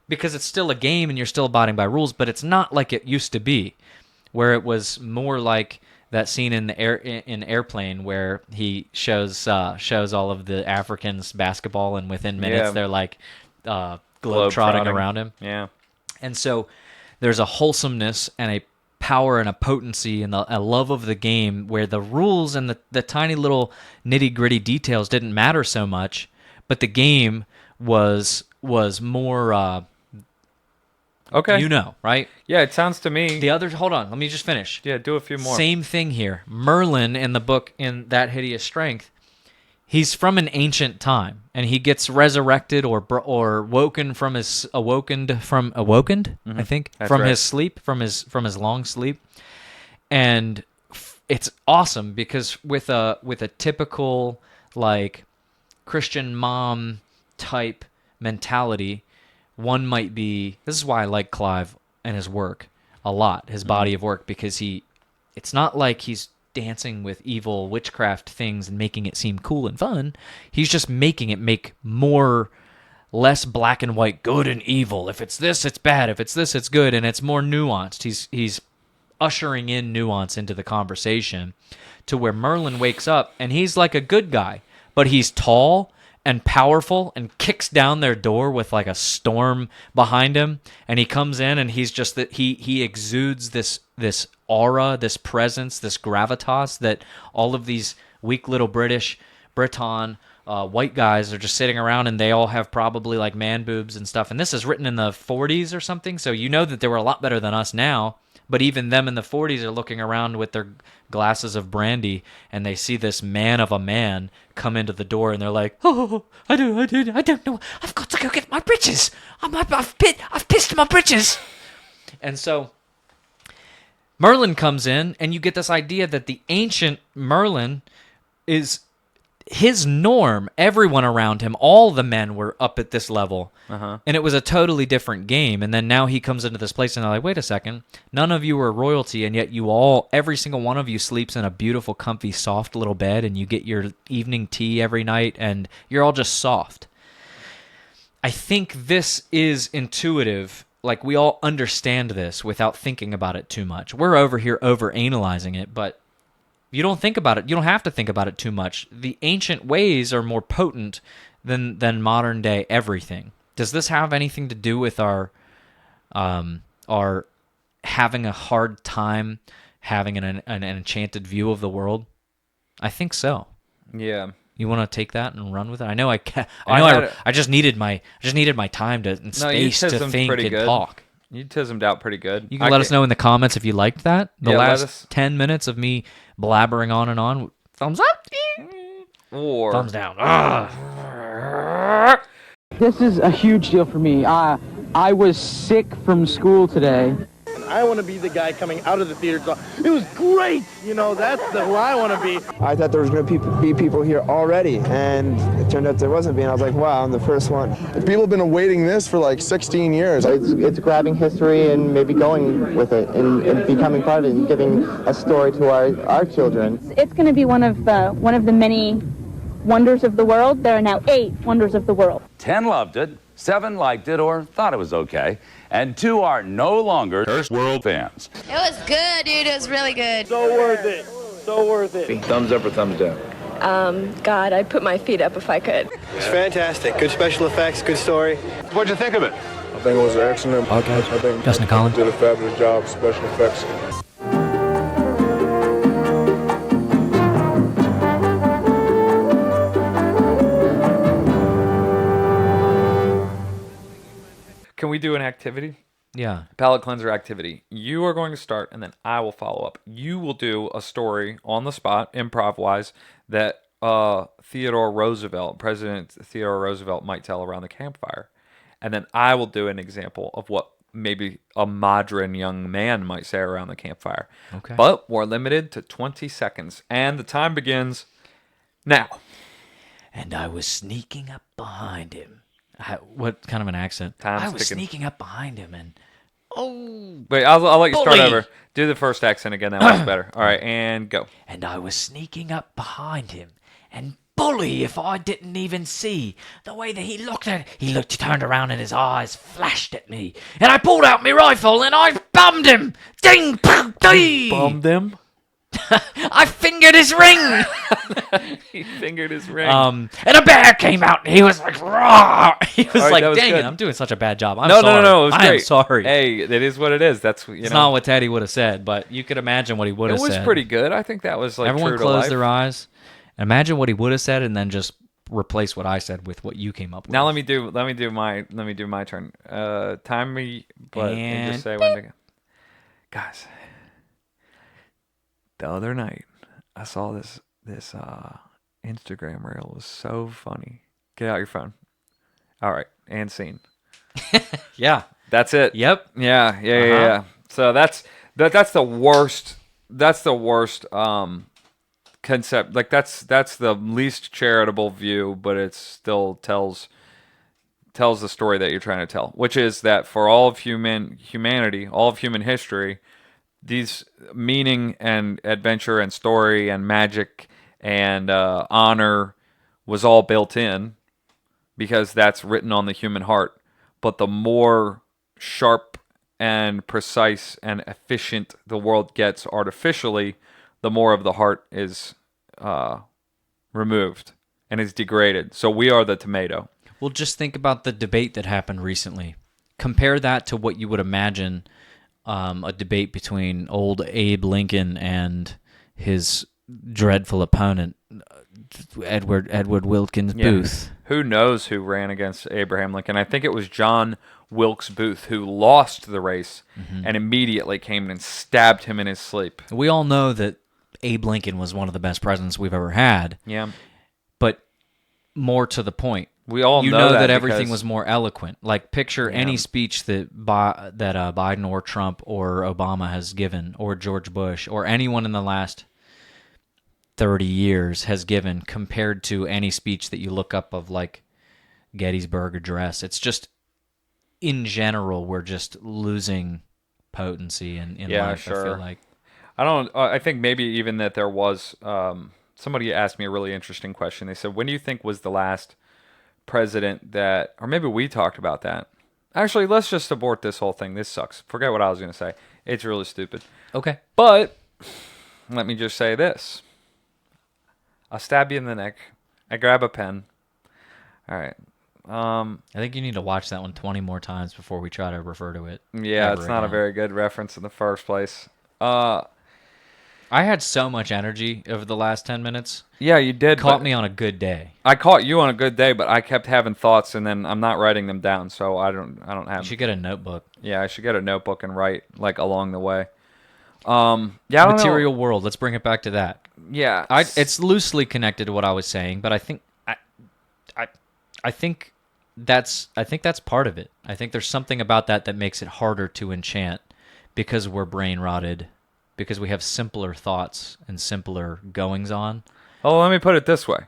Speaker 2: because it's still a game and you're still abiding by rules, but it's not like it used to be, where it was more like that scene in Airplane where he shows all of the Africans basketball, and within minutes
Speaker 1: Yeah.
Speaker 2: they're like globe-trotting around him.
Speaker 1: Yeah.
Speaker 2: And so there's a wholesomeness and a power and a potency and a love of the game where the rules and the tiny little nitty-gritty details didn't matter so much, but the game was more,
Speaker 1: Okay.
Speaker 2: right?
Speaker 1: Yeah, it sounds to me.
Speaker 2: Hold on, let me just finish.
Speaker 1: Yeah, do a few more.
Speaker 2: Same thing here. Merlin in the book, In That Hideous Strength, he's from an ancient time, and he gets resurrected or awokened from I think,
Speaker 1: That's
Speaker 2: from
Speaker 1: right.
Speaker 2: his sleep, from his long sleep, and it's awesome because with a typical like Christian mom type mentality, one might be. This is why I like Clive and his work a lot, his body of work, because it's not like he's dancing with evil witchcraft things and making it seem cool and fun. He's just making it make less black and white, good and evil. If it's this, it's bad. If it's this, it's good, and it's more nuanced. He's ushering in nuance into the conversation to where Merlin wakes up and he's like a good guy, but he's tall and powerful and kicks down their door with like a storm behind him, and he comes in and he's just that he exudes this aura, this presence, this gravitas that all of these weak little Breton white guys are just sitting around, and they all have probably like man boobs and stuff, and this is written in the 40s or something, so you know that they were a lot better than us now, But even them in the 40s are looking around with their glasses of brandy, and they see this man of a man come into the door, and they're like, "Oh, I don't know. I've got to go get my britches. I've pissed my britches." And so Merlin comes in, and you get this idea that the ancient Merlin is his norm. Everyone around him, all the men were up at this level, and it was a totally different game. And then now he comes into this place, and they're like, wait a second, none of you are royalty, and yet every single one of you sleeps in a beautiful, comfy, soft little bed, and you get your evening tea every night, and you're all just soft. I think this is intuitive. Like, we all understand this without thinking about it too much. We're over here over-analyzing it, but you don't think about it. You don't have to think about it too much. The ancient ways are more potent than modern day everything. Does this have anything to do with our having a hard time having an enchanted view of the world? I think so.
Speaker 1: Yeah.
Speaker 2: You want to take that and run with it? I know I just needed my time and space to think and talk.
Speaker 1: You tismed out pretty good.
Speaker 2: You can let us know in the comments if you liked that. The last 10 minutes of me blabbering on and on. Thumbs up
Speaker 1: or
Speaker 2: thumbs down.
Speaker 4: This is a huge deal for me. I was sick from school today.
Speaker 5: I want to be the guy coming out of the theater going, it was great! You know, that's who I want to be.
Speaker 6: I thought there was going to be people here already, and it turned out there wasn't being. I was like, wow, I'm the first one.
Speaker 7: People have been awaiting this for like 16 years.
Speaker 8: It's grabbing history and maybe going with it and becoming part of it and giving a story to our children.
Speaker 9: It's going to be one of the many wonders of the world. There are now 8 wonders of the world.
Speaker 10: 10 loved it, 7 liked it or thought it was okay, and 2 are no longer First World fans.
Speaker 11: It was good, dude. It was really good.
Speaker 5: So worth it. So worth it.
Speaker 10: Thumbs up or thumbs down?
Speaker 11: God, I'd put my feet up if I could.
Speaker 5: It's fantastic. Good special effects, good story.
Speaker 10: What'd you think of it?
Speaker 7: I think it was excellent.
Speaker 2: Okay.
Speaker 7: I think
Speaker 2: Justin Collins
Speaker 7: did a fabulous job, special effects.
Speaker 1: Can we do an activity?
Speaker 2: Yeah.
Speaker 1: Palate cleanser activity. You are going to start, and then I will follow up. You will do a story on the spot, improv-wise, that President Theodore Roosevelt might tell around the campfire. And then I will do an example of what maybe a modern young man might say around the campfire.
Speaker 2: Okay.
Speaker 1: But we're limited to 20 seconds. And the time begins now.
Speaker 2: And I was sneaking up behind him. What kind of an accent?
Speaker 1: Time's
Speaker 2: I was
Speaker 1: ticking.
Speaker 2: sneaking up behind him and
Speaker 1: Wait, I'll let you start
Speaker 2: bully.
Speaker 1: over. Do the first accent again. That was better. All right, and go.
Speaker 2: And I was sneaking up behind him and bully if I didn't even see the way that he looked at it. He turned around and his eyes flashed at me. And I pulled out my rifle and I bummed him. Ding, pong, dee.
Speaker 1: Bummed him?
Speaker 2: I fingered his ring.
Speaker 1: He fingered his ring.
Speaker 2: And a bear came out and he was like, raw. He was
Speaker 1: All right,
Speaker 2: like,
Speaker 1: that was
Speaker 2: dang
Speaker 1: good.
Speaker 2: it, I'm doing such a bad job. I'm
Speaker 1: No,
Speaker 2: sorry.
Speaker 1: it was great.
Speaker 2: I am sorry.
Speaker 1: Hey, it is what it is. That's
Speaker 2: It's not what Teddy would have said, but you could imagine what he would have
Speaker 1: It
Speaker 2: said.
Speaker 1: was pretty good. I think that was like
Speaker 2: Everyone
Speaker 1: true to
Speaker 2: closed
Speaker 1: life.
Speaker 2: their eyes. Imagine what he would have said, and then just replace what I said with what you came up with.
Speaker 1: Now let me do my turn. Time me, but and just say when to go. Guys, the other night I saw this Instagram reel. It was so funny. Get out your phone. All right, and scene.
Speaker 2: Yeah,
Speaker 1: that's it.
Speaker 2: Yep.
Speaker 1: Yeah. So that's the worst. That's the worst concept. Like that's the least charitable view, but it still tells the story that you're trying to tell, which is that for all of humanity, all of human history, these meaning and adventure and story and magic and honor was all built in because that's written on the human heart. But the more sharp and precise and efficient the world gets artificially, the more of the heart is removed and is degraded. So we are the tomato.
Speaker 2: Well, just think about the debate that happened recently. Compare that to what you would imagine a debate between old Abe Lincoln and his dreadful opponent, Edward Wilkins
Speaker 1: Yeah.
Speaker 2: Booth.
Speaker 1: Who knows who ran against Abraham Lincoln? I think it was John Wilkes Booth who lost the race and immediately came and stabbed him in his sleep.
Speaker 2: We all know that Abe Lincoln was one of the best presidents we've ever had.
Speaker 1: Yeah.
Speaker 2: But more to the point,
Speaker 1: We all
Speaker 2: you
Speaker 1: know that
Speaker 2: everything
Speaker 1: because-
Speaker 2: was more eloquent. Like picture any speech that Biden or Trump or Obama has given, or George Bush, or anyone in the last 30 years has given, compared to any speech that you look up of like Gettysburg Address. It's just, in general, we're just losing potency in life.
Speaker 1: Sure.
Speaker 2: I feel like.
Speaker 1: I think maybe even that there was somebody asked me a really interesting question. They said, when do you think was the last president that, or maybe we talked about that. Actually, let's just abort this whole thing. This sucks. Forget what I was going to say. It's really stupid.
Speaker 2: Okay.
Speaker 1: But let me just say this. I'll stab you in the neck. I grab a pen. All right.
Speaker 2: I think you need to watch that one 20 more times before we try to refer to it.
Speaker 1: Yeah, it's not a very good reference in the first place.
Speaker 2: I had so much energy over the last 10 minutes.
Speaker 1: Yeah, you did.
Speaker 2: Caught me on a good day.
Speaker 1: I caught you on a good day, but I kept having thoughts, and then I'm not writing them down, so I don't have.
Speaker 2: You should get a notebook.
Speaker 1: Yeah, I should get a notebook and write like along the way. Yeah, I don't
Speaker 2: Material
Speaker 1: know.
Speaker 2: world. Let's bring it back to that.
Speaker 1: Yeah,
Speaker 2: it's loosely connected to what I was saying, but I think that's part of it. I think there's something about that makes it harder to enchant because we're brain rotted, because we have simpler thoughts and simpler goings on.
Speaker 1: Oh, let me put it this way.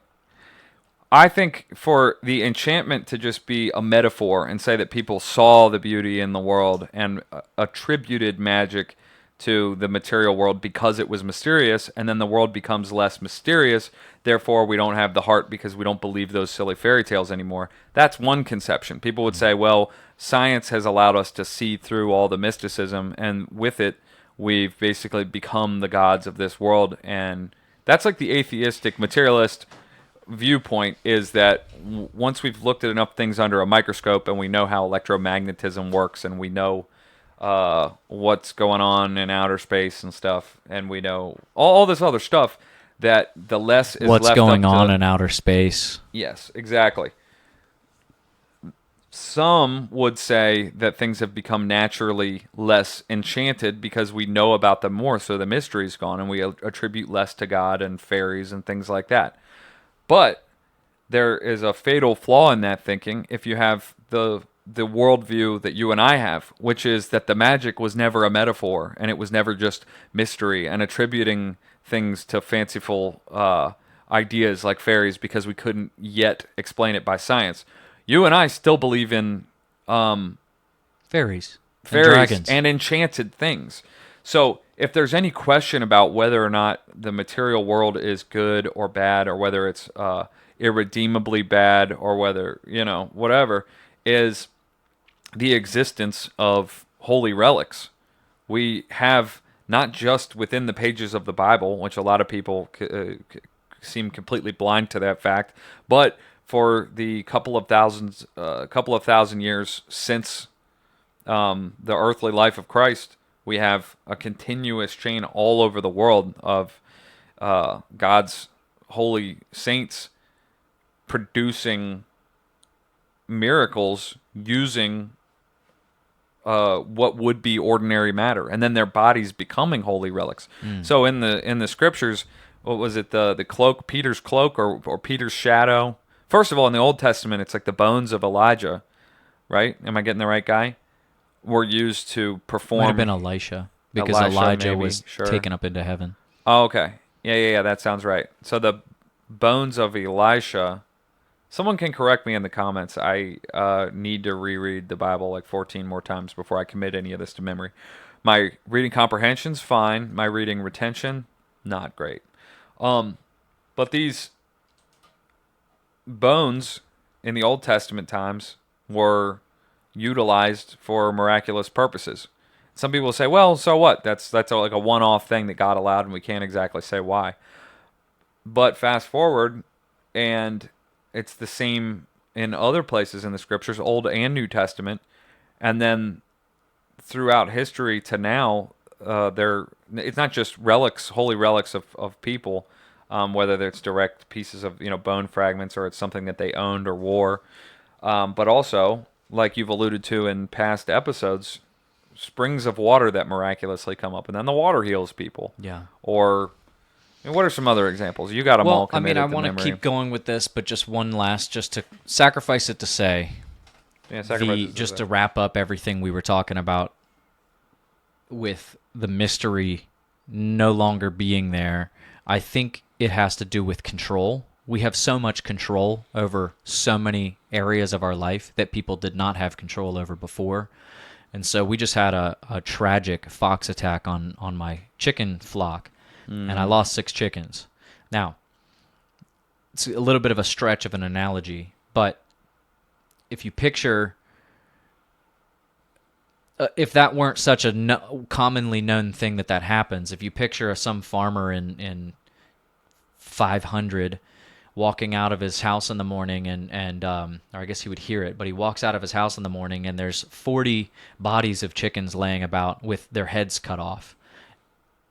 Speaker 1: I think for the enchantment to just be a metaphor and say that people saw the beauty in the world and attributed magic to the material world because it was mysterious, and then the world becomes less mysterious, therefore we don't have the heart because we don't believe those silly fairy tales anymore. That's one conception. People would say, well, science has allowed us to see through all the mysticism, and with it, we've basically become the gods of this world. And that's like the atheistic materialist viewpoint, is that once we've looked at enough things under a microscope and we know how electromagnetism works, and we know what's going on in outer space and stuff, and we know all this other stuff, that the less is
Speaker 2: what's
Speaker 1: left
Speaker 2: going
Speaker 1: up to,
Speaker 2: on in outer space.
Speaker 1: Yes, exactly. Some would say that things have become naturally less enchanted because we know about them more, so the mystery's gone, and we attribute less to God and fairies and things like that. But there is a fatal flaw in that thinking if you have the worldview that you and I have, which is that the magic was never a metaphor, and it was never just mystery and attributing things to fanciful ideas like fairies because we couldn't yet explain it by science. You and I still believe in
Speaker 2: fairies
Speaker 1: and
Speaker 2: dragons
Speaker 1: and enchanted things. So if there's any question about whether or not the material world is good or bad, or whether it's irredeemably bad, or whether, whatever, is the existence of holy relics. We have, not just within the pages of the Bible, which a lot of people seem completely blind to that fact, but for the couple of thousand years since the earthly life of Christ, we have a continuous chain all over the world of God's holy saints producing miracles using what would be ordinary matter, and then their bodies becoming holy relics. So in the scriptures, what was it, the cloak, Peter's cloak, or Peter's shadow? First of all, in the Old Testament, it's like the bones of Elijah, right? Am I getting the right guy? Were used to perform.
Speaker 2: Might have been Elisha, because Elijah was taken up into heaven.
Speaker 1: Oh, okay. Yeah, that sounds right. So the bones of Elisha. Someone can correct me in the comments. I need to reread the Bible like 14 more times before I commit any of this to memory. My reading comprehension's fine. My reading retention, not great. But these bones in the Old Testament times were utilized for miraculous purposes. Some people say, well, so what? That's like a one-off thing that God allowed, and we can't exactly say why. But fast forward, and it's the same in other places in the scriptures, Old and New Testament, and then throughout history to now, it's not just relics, holy relics of people. whether it's direct pieces of bone fragments or it's something that they owned or wore. But also, like you've alluded to in past episodes, springs of water that miraculously come up, and then the water heals people.
Speaker 2: Yeah.
Speaker 1: Or what are some other examples? You got them all committed
Speaker 2: I
Speaker 1: to
Speaker 2: want to
Speaker 1: memory.
Speaker 2: keep going with this, but just one last, just to sacrifice it to say, just to wrap up everything we were talking about with the mystery no longer being there. I think it has to do with control. We have so much control over so many areas of our life that people did not have control over before. And so we just had a tragic fox attack on my chicken flock, and I lost 6 chickens. Now, it's a little bit of a stretch of an analogy, but if you picture, if that weren't such a commonly known thing that happens, if you picture some farmer in 500 walking out of his house in the morning and or I guess he would hear it, but he walks out of his house in the morning and there's 40 bodies of chickens laying about with their heads cut off.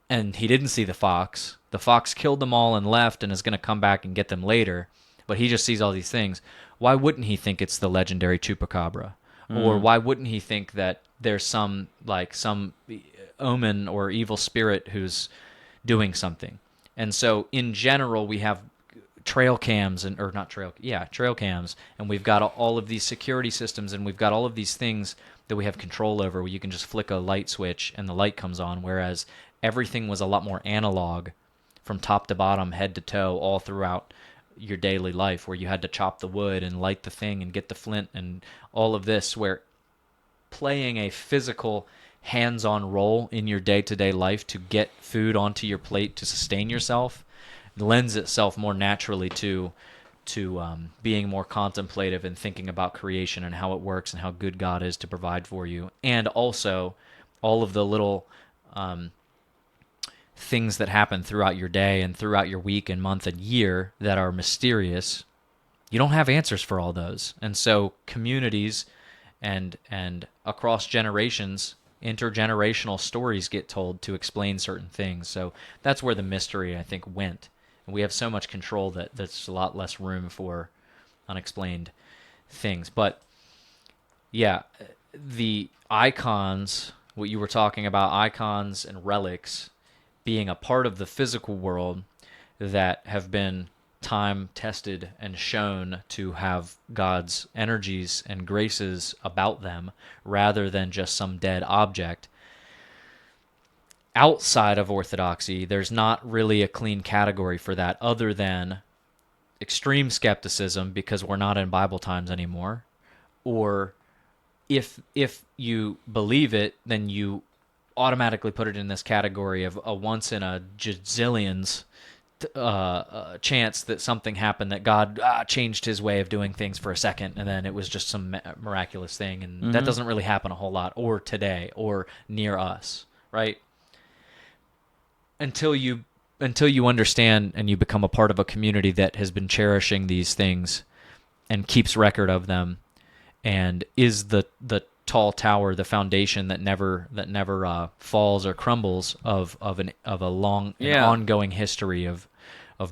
Speaker 2: And he didn't see the fox. The fox killed them all and left and is going to come back and get them later, but he just sees all these things. Why wouldn't he think it's the legendary chupacabra? Or why wouldn't he think that there's some omen or evil spirit who's doing something? And so in general, we have trail cams trail cams, and we've got all of these security systems, and we've got all of these things that we have control over, where you can just flick a light switch and the light comes on, whereas everything was a lot more analog from top to bottom, head to toe, all throughout your daily life, where you had to chop the wood and light the thing and get the flint and all of this, where playing a physical hands-on role in your day-to-day life to get food onto your plate to sustain yourself lends itself more naturally to being more contemplative and thinking about creation and how it works and how good God is to provide for you. And also all of the little things that happen throughout your day and throughout your week and month and year that are mysterious. You don't have answers for all those. And so communities and across generations, intergenerational stories get told to explain certain things. So that's where the mystery, I think, went. And we have so much control that there's a lot less room for unexplained things. But yeah, the icons, what you were talking about, icons and relics being a part of the physical world that have been time tested and shown to have God's energies and graces about them rather than just some dead object. Outside of Orthodoxy, there's not really a clean category for that other than extreme skepticism because we're not in Bible times anymore, or if you believe it, then you automatically put it in this category of a once in a gazillions chance that something happened, that God changed his way of doing things for a second, and then it was just some miraculous thing, and that doesn't really happen a whole lot, or today, or near us, right? Until you understand and you become a part of a community that has been cherishing these things and keeps record of them, and is the tall tower, the foundation that never falls or crumbles of a long and ongoing history of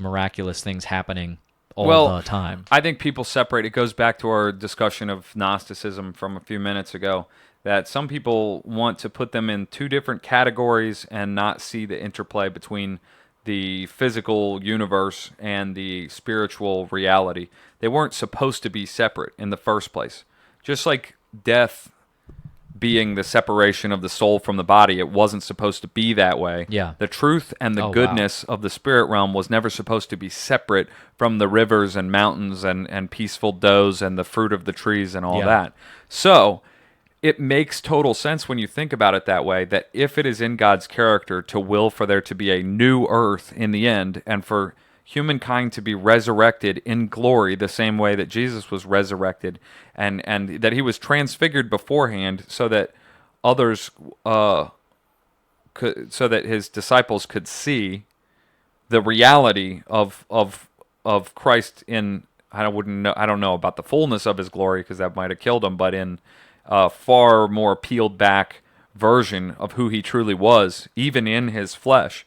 Speaker 2: miraculous things happening all the time.
Speaker 1: I think people separate. It goes back to our discussion of Gnosticism from a few minutes ago, that some people want to put them in two different categories and not see the interplay between the physical universe and the spiritual reality. They weren't supposed to be separate in the first place. Just like death being the separation of the soul from the body, it wasn't supposed to be that way.
Speaker 2: Yeah.
Speaker 1: The truth and the goodness of the spirit realm was never supposed to be separate from the rivers and mountains and peaceful does and the fruit of the trees and all that. So it makes total sense when you think about it that way, that if it is in God's character to will for there to be a new earth in the end, and for humankind to be resurrected in glory the same way that Jesus was resurrected, and that he was transfigured beforehand so that others so that his disciples could see the reality of Christ in, I don't know about the fullness of his glory because that might have killed him, but in a far more peeled back version of who he truly was, even in his flesh.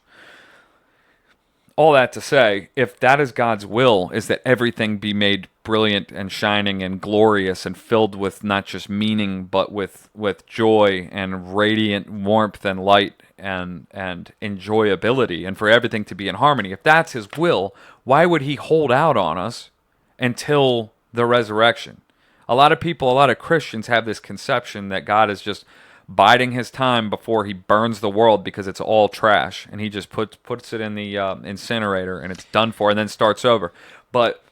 Speaker 1: all that to say, if that is God's will, is that everything be made brilliant and shining and glorious and filled with not just meaning, but with joy and radiant warmth and light and enjoyability, and for everything to be in harmony. If that's his will, why would he hold out on us until the resurrection? A lot of people, a lot of Christians have this conception that God is just biding his time before he burns the world because it's all trash, and he just puts it in the incinerator and it's done for, and then starts over. But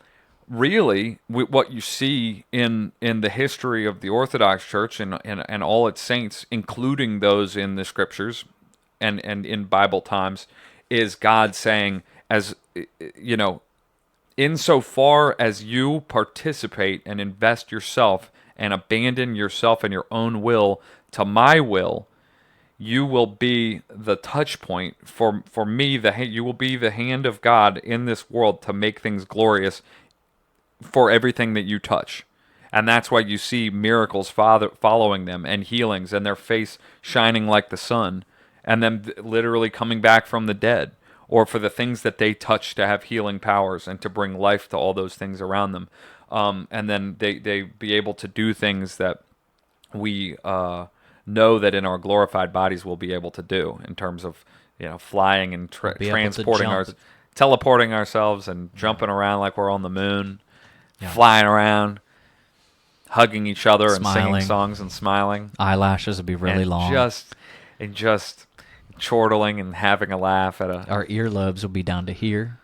Speaker 1: really, what you see in the history of the Orthodox Church and all its saints, including those in the Scriptures and in Bible times, is God saying, as you know, insofar as you participate and invest yourself and abandon yourself and your own will to my will, you will be the touch point for me. You will be the hand of God in this world to make things glorious for everything that you touch. And that's why you see miracles following them, and healings, and their face shining like the sun, and them literally coming back from the dead, or for the things that they touch to have healing powers and to bring life to all those things around them. And then they be able to do things that we know that in our glorified bodies we'll be able to do, in terms of flying and teleporting ourselves and jumping around like we're on the moon, flying around, hugging each other, and singing songs and smiling.
Speaker 2: Eyelashes would be really long.
Speaker 1: Just chortling and having a laugh at
Speaker 2: our earlobes will be down to here.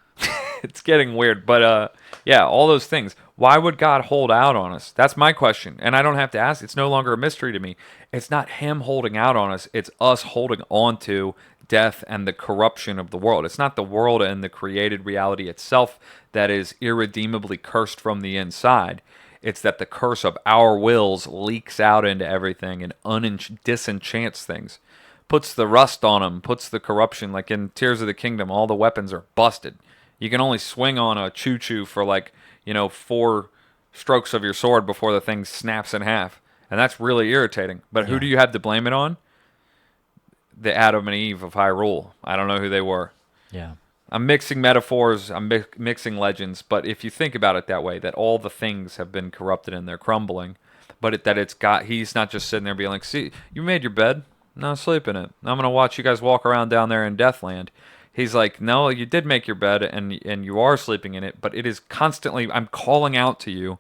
Speaker 1: It's getting weird, but all those things. Why would God hold out on us? That's my question, and I don't have to ask. It's no longer a mystery to me. It's not him holding out on us. It's us holding on to death and the corruption of the world. It's not the world and the created reality itself that is irredeemably cursed from the inside. It's that the curse of our wills leaks out into everything and disenchants things. Puts the rust on them, puts the corruption, like in Tears of the Kingdom, all the weapons are busted. You can only swing on a choo-choo for 4 strokes of your sword before the thing snaps in half. And that's really irritating. But who do you have to blame it on? The Adam and Eve of Hyrule. I don't know who they were.
Speaker 2: Yeah.
Speaker 1: I'm mixing metaphors, I'm mixing legends, but if you think about it that way, that all the things have been corrupted and they're crumbling, but he's not just sitting there being like, see, you made your bed, now sleep in it. I'm going to watch you guys walk around down there in Deathland. He's like, no, you did make your bed and you are sleeping in it, but it is constantly, I'm calling out to you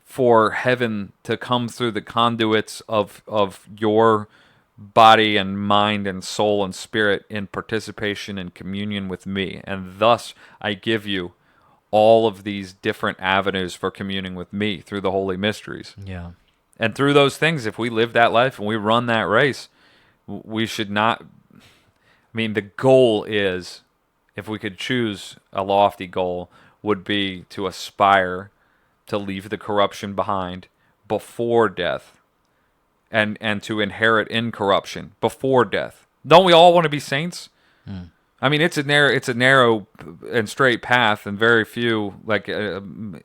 Speaker 1: for heaven to come through the conduits of your body and mind and soul and spirit in participation and communion with me. And thus I give you all of these different avenues for communing with me through the holy mysteries.
Speaker 2: Yeah.
Speaker 1: And through those things, if we live that life and we run that race, we should not... I mean, the goal is, if we could choose a lofty goal, would be to aspire to leave the corruption behind before death, and to inherit incorruption before death. Don't we all want to be saints?
Speaker 2: Mm.
Speaker 1: I mean, it's a narrow and straight path, and very few,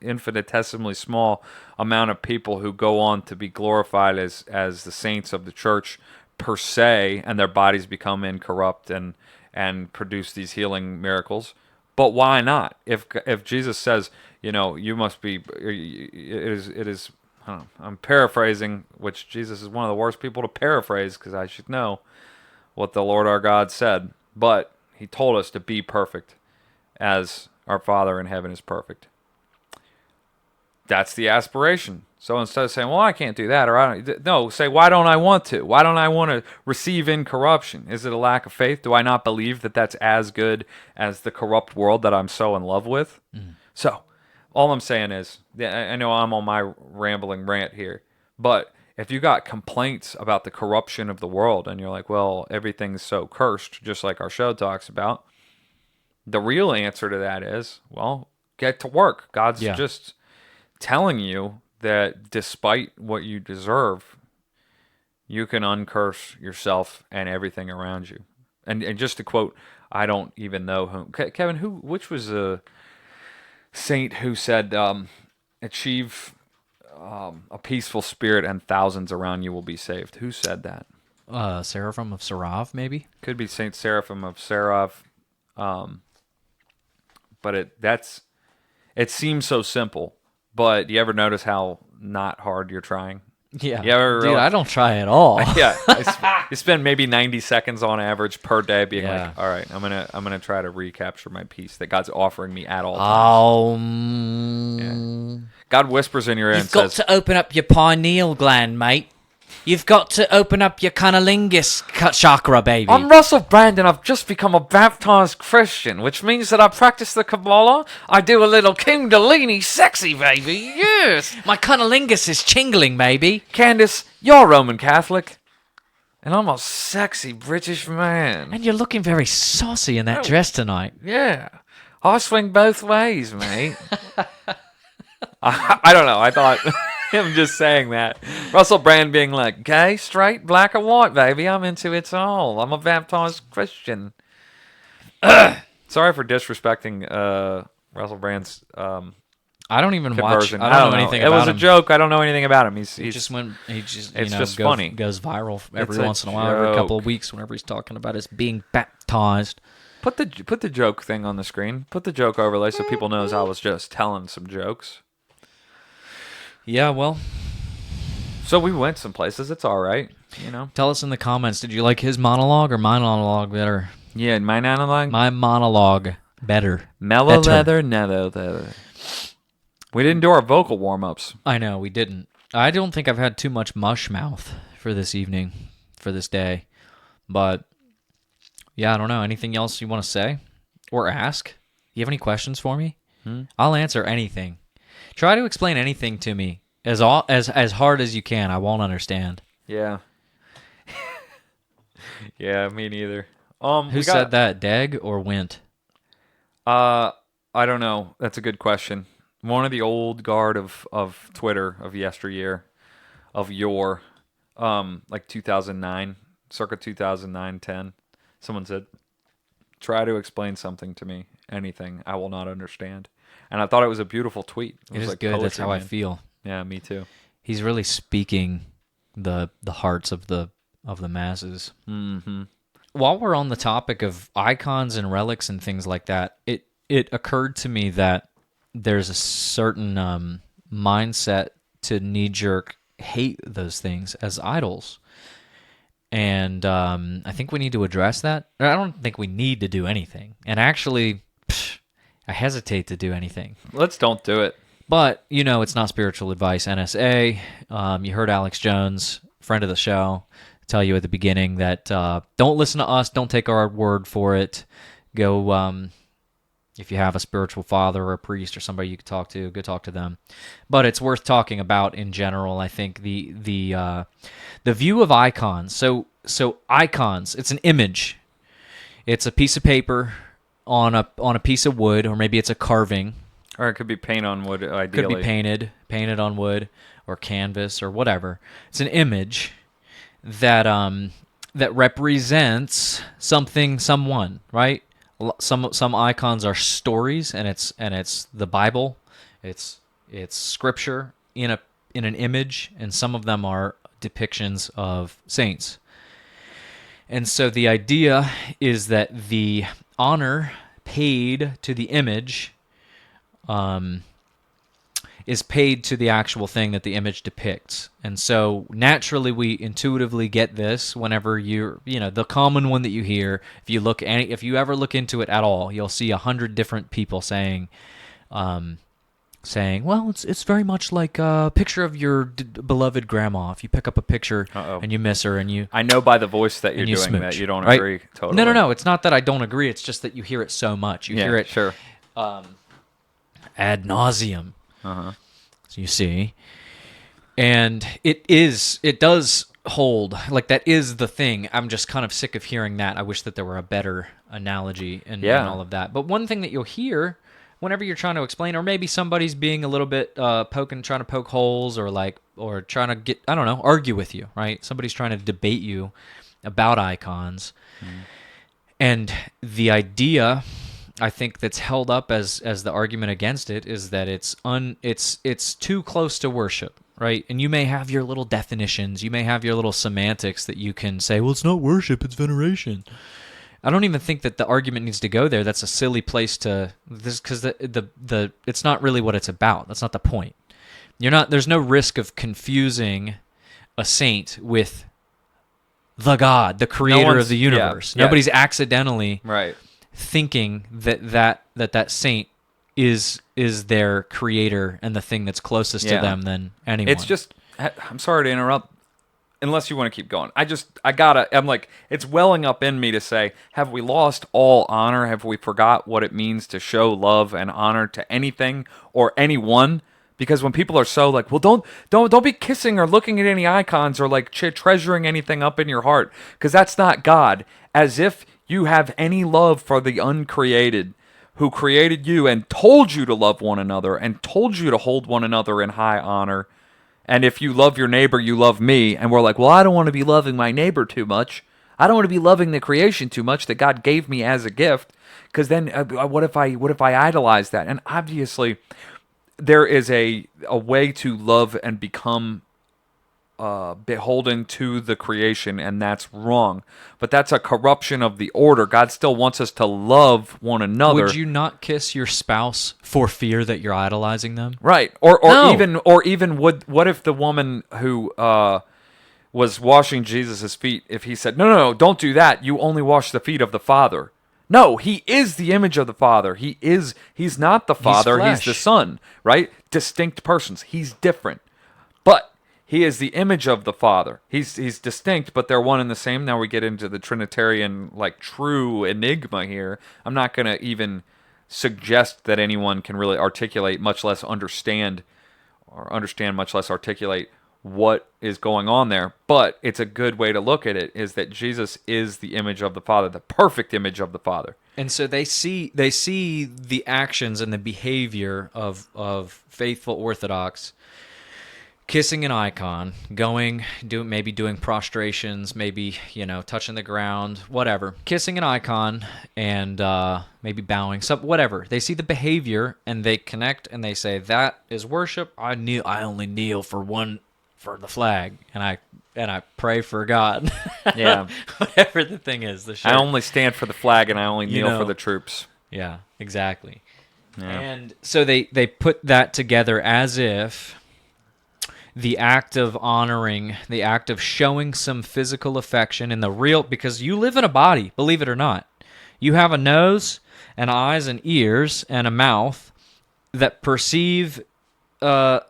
Speaker 1: infinitesimally small amount of people who go on to be glorified as the saints of the church per se, and their bodies become incorrupt and produce these healing miracles. But why not? If Jesus says, you must be, it is. I don't know, I'm paraphrasing, which Jesus is one of the worst people to paraphrase, because I should know what the Lord our God said. But he told us to be perfect as our Father in heaven is perfect. That's the aspiration. So instead of saying, well, I can't do that, say, why don't I want to? Why don't I want to receive incorruption? Is it a lack of faith? Do I not believe that that's as good as the corrupt world that I'm so in love with? Mm. So all I'm saying is, I know I'm on my rambling rant here, but if you got complaints about the corruption of the world and you're like, well, everything's so cursed, just like our show talks about, the real answer to that is, well, get to work. God's just telling you that despite what you deserve, you can uncurse yourself and everything around you. And just to quote, I don't even know whom, Kevin, which was a saint who said, achieve a peaceful spirit and thousands around you will be saved. Who said that?
Speaker 2: Seraphim of Sarov, maybe?
Speaker 1: Could be Saint Seraphim of Sarov. but it seems so simple. But do you ever notice how not hard you're trying?
Speaker 2: Yeah.
Speaker 1: You ever
Speaker 2: Dude, I don't try at all.
Speaker 1: Yeah. You spend maybe 90 seconds on average per day being like, all right, I'm gonna try to recapture my peace that God's offering me at all times. Yeah. God whispers in your ear and
Speaker 2: You've got
Speaker 1: says,
Speaker 2: to open up your pineal gland, mate. You've got to open up your cunnilingus chakra, baby.
Speaker 1: I'm Russell Brand, and I've just become a baptized Christian, which means that I practice the Kabbalah. I do a little Kundalini sexy, baby. Yes.
Speaker 2: My cunnilingus is chingling, baby.
Speaker 1: Candace, you're Roman Catholic, and I'm a sexy British man.
Speaker 2: And you're looking very saucy in that dress tonight.
Speaker 1: Yeah. I swing both ways, mate. I don't know. I thought him just saying that. Russell Brand being like, gay, straight, black or white, baby. I'm into it all. I'm a baptized Christian. Sorry for disrespecting Russell Brand's
Speaker 2: I don't even
Speaker 1: conversion.
Speaker 2: watch. I don't know anything about him.
Speaker 1: It was a joke. I don't know anything about him. He
Speaker 2: just
Speaker 1: it's just funny.
Speaker 2: Goes viral every
Speaker 1: It's a
Speaker 2: once in a while, every couple
Speaker 1: joke.
Speaker 2: of weeks, whenever he's talking about his being baptized.
Speaker 1: Put the joke thing on the screen. Put the joke overlay so people knows I was just telling some jokes.
Speaker 2: Yeah, well.
Speaker 1: So we went some places. It's all right, you know.
Speaker 2: Tell us in the comments, did you like his monologue or my monologue better?
Speaker 1: Yeah, my monologue.
Speaker 2: My monologue better.
Speaker 1: Mellow
Speaker 2: Better.
Speaker 1: leather, mellow leather. We didn't do our vocal warm-ups.
Speaker 2: I know, we didn't. I don't think I've had too much mush mouth for this evening, for this day. But, yeah, I don't know. Anything else you want to say or ask? You have any questions for me? I'll answer anything. Try to explain anything to me as hard as you can. I won't understand.
Speaker 1: Yeah. Yeah, me neither.
Speaker 2: Who said that, Deg or Wint?
Speaker 1: I don't know. That's a good question. One of the old guard of Twitter of yesteryear, like 2009, circa 2009, 10. Someone said, try to explain something to me. Anything. I will not understand. And I thought it was a beautiful tweet.
Speaker 2: It
Speaker 1: was
Speaker 2: is
Speaker 1: like
Speaker 2: good.
Speaker 1: poetry,
Speaker 2: That's how I
Speaker 1: man.
Speaker 2: feel.
Speaker 1: Yeah, me too.
Speaker 2: He's really speaking the hearts of the masses.
Speaker 1: Mm-hmm.
Speaker 2: While we're on the topic of icons and relics and things like that, it occurred to me that there's a certain mindset to knee-jerk hate those things as idols. And I think we need to address that. I don't think we need to do anything. And actually, I hesitate to do anything.
Speaker 1: Let's don't do it.
Speaker 2: But, it's not spiritual advice. NSA, you heard Alex Jones, friend of the show, tell you at the beginning that don't listen to us, don't take our word for it. Go, if you have a spiritual father or a priest or somebody you could talk to, go talk to them. But it's worth talking about in general, I think, the view of icons. So icons, it's an image. It's a piece of paper on a piece of wood, or maybe it's a carving.
Speaker 1: Or it could be paint on wood, ideally.
Speaker 2: Could be painted on wood or canvas or whatever. It's an image that represents something, someone, right? Some icons are stories, and it's the Bible, it's scripture in an image, and some of them are depictions of saints. And so the idea is that the honor paid to the image is paid to the actual thing that the image depicts. And so naturally we intuitively get this whenever the common one that you hear, if you ever look into it at all, you'll see 100 different people saying, well, it's very much like a picture of your beloved grandma. If you pick up a picture and you miss her and you...
Speaker 1: I know by the voice that you're doing
Speaker 2: smooch,
Speaker 1: that you don't
Speaker 2: right?
Speaker 1: agree totally.
Speaker 2: No. It's not that I don't agree. It's just that you hear it so much. You hear it
Speaker 1: sure.
Speaker 2: Ad nauseum.
Speaker 1: Uh-huh.
Speaker 2: So you see. And it does hold. Like, that is the thing. I'm just kind of sick of hearing that. I wish that there were a better analogy and all of that. But one thing that you'll hear whenever you're trying to explain, or maybe somebody's being a little bit trying to poke holes, or trying to get, I don't know, argue with you, right? Somebody's trying to debate you about icons. And the idea, I think, that's held up as the argument against it is that it's too close to worship, right? And you may have your little definitions, you may have your little semantics that you can say, well, it's not worship, it's veneration. I don't even think that the argument needs to go there. That's a silly place to this because the it's not really what it's about. That's not the point. There's no risk of confusing a saint with the God, the creator of the universe.
Speaker 1: Yeah.
Speaker 2: Nobody's accidentally
Speaker 1: Right.
Speaker 2: thinking that saint is their creator and the thing that's closest to them than anyone.
Speaker 1: It's just, I'm sorry to interrupt, unless you want to keep going. I'm like, it's welling up in me to say, have we lost all honor? Have we forgot what it means to show love and honor to anything or anyone? Because when people are so like, well, don't be kissing or looking at any icons or like treasuring anything up in your heart, because that's not God. As if you have any love for the uncreated, who created you and told you to love one another and told you to hold one another in high honor. And if you love your neighbor, you love me. And we're like, well, I don't want to be loving my neighbor too much. I don't want to be loving the creation too much that God gave me as a gift. Because then what if I idolize that? And obviously, there is a way to love and become beholden to the creation, and that's wrong. But that's a corruption of the order. God still wants us to love one another.
Speaker 2: Would you not kiss your spouse for fear that you're idolizing them?
Speaker 1: Right. Or
Speaker 2: No.
Speaker 1: even what if the woman who was washing Jesus' feet, if he said, no, don't do that. You only wash the feet of the Father. No, he is the image of the Father. He's not the Father, he's the Son, right? Distinct persons. He's different. But he is the image of the Father. He's distinct, but they're one and the same. Now we get into the Trinitarian, like, true enigma here. I'm not going to even suggest that anyone can really articulate, much less understand, much less articulate what is going on there. But it's a good way to look at it, is that Jesus is the image of the Father, the perfect image of the Father.
Speaker 2: And so they see the actions and the behavior of faithful Orthodox kissing an icon, maybe doing prostrations, maybe, touching the ground, whatever. Kissing an icon and maybe bowing, whatever. They see the behavior and they connect and they say, that is worship. I only kneel for the flag, and I pray for God.
Speaker 1: Yeah.
Speaker 2: Whatever the thing is.
Speaker 1: I only stand for the flag and I only kneel for the troops.
Speaker 2: Yeah, exactly.
Speaker 1: Yeah.
Speaker 2: And so they put that together as if the act of honoring, the act of showing some physical affection in the real, because you live in a body, believe it or not. You have a nose and eyes and ears and a mouth that perceive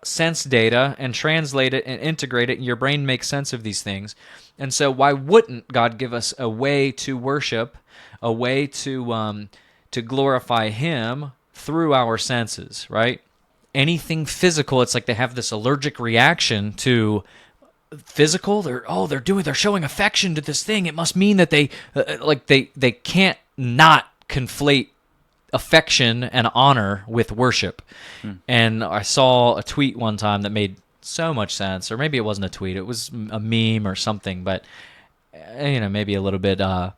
Speaker 2: sense data and translate it and integrate it, and your brain makes sense of these things. And so why wouldn't God give us a way to worship, a way to glorify Him through our senses, right? Anything physical, it's like they have this allergic reaction to physical. They're showing affection to this thing. It must mean that they can't not conflate affection and honor with worship. And I saw a tweet one time that made so much sense, or maybe it wasn't a tweet, it was a meme or something, but maybe a little bit not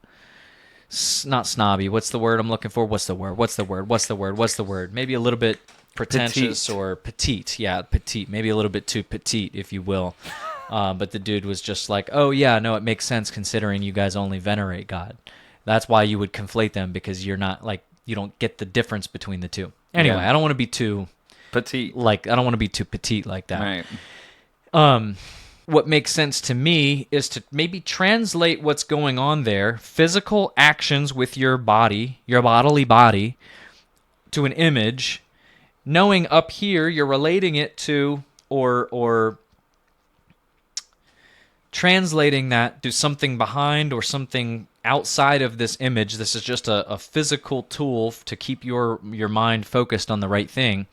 Speaker 2: snobby. What's the word I'm looking for? What's the word? Maybe a little bit pretentious or petite. Yeah, petite. Maybe a little bit too petite, if you will. But the dude was just like, oh yeah, no, it makes sense considering you guys only venerate God. That's why you would conflate them, because you're not you don't get the difference between the two. Anyway, I don't want to be too
Speaker 1: petite.
Speaker 2: I don't want to be too petite like that. Right. What makes sense to me is to maybe translate what's going on there, physical actions with your body, your bodily body, to an image, knowing up here you're relating it to or translating that to something behind or something outside of this image. This is just a physical tool to keep your mind focused on the right thing.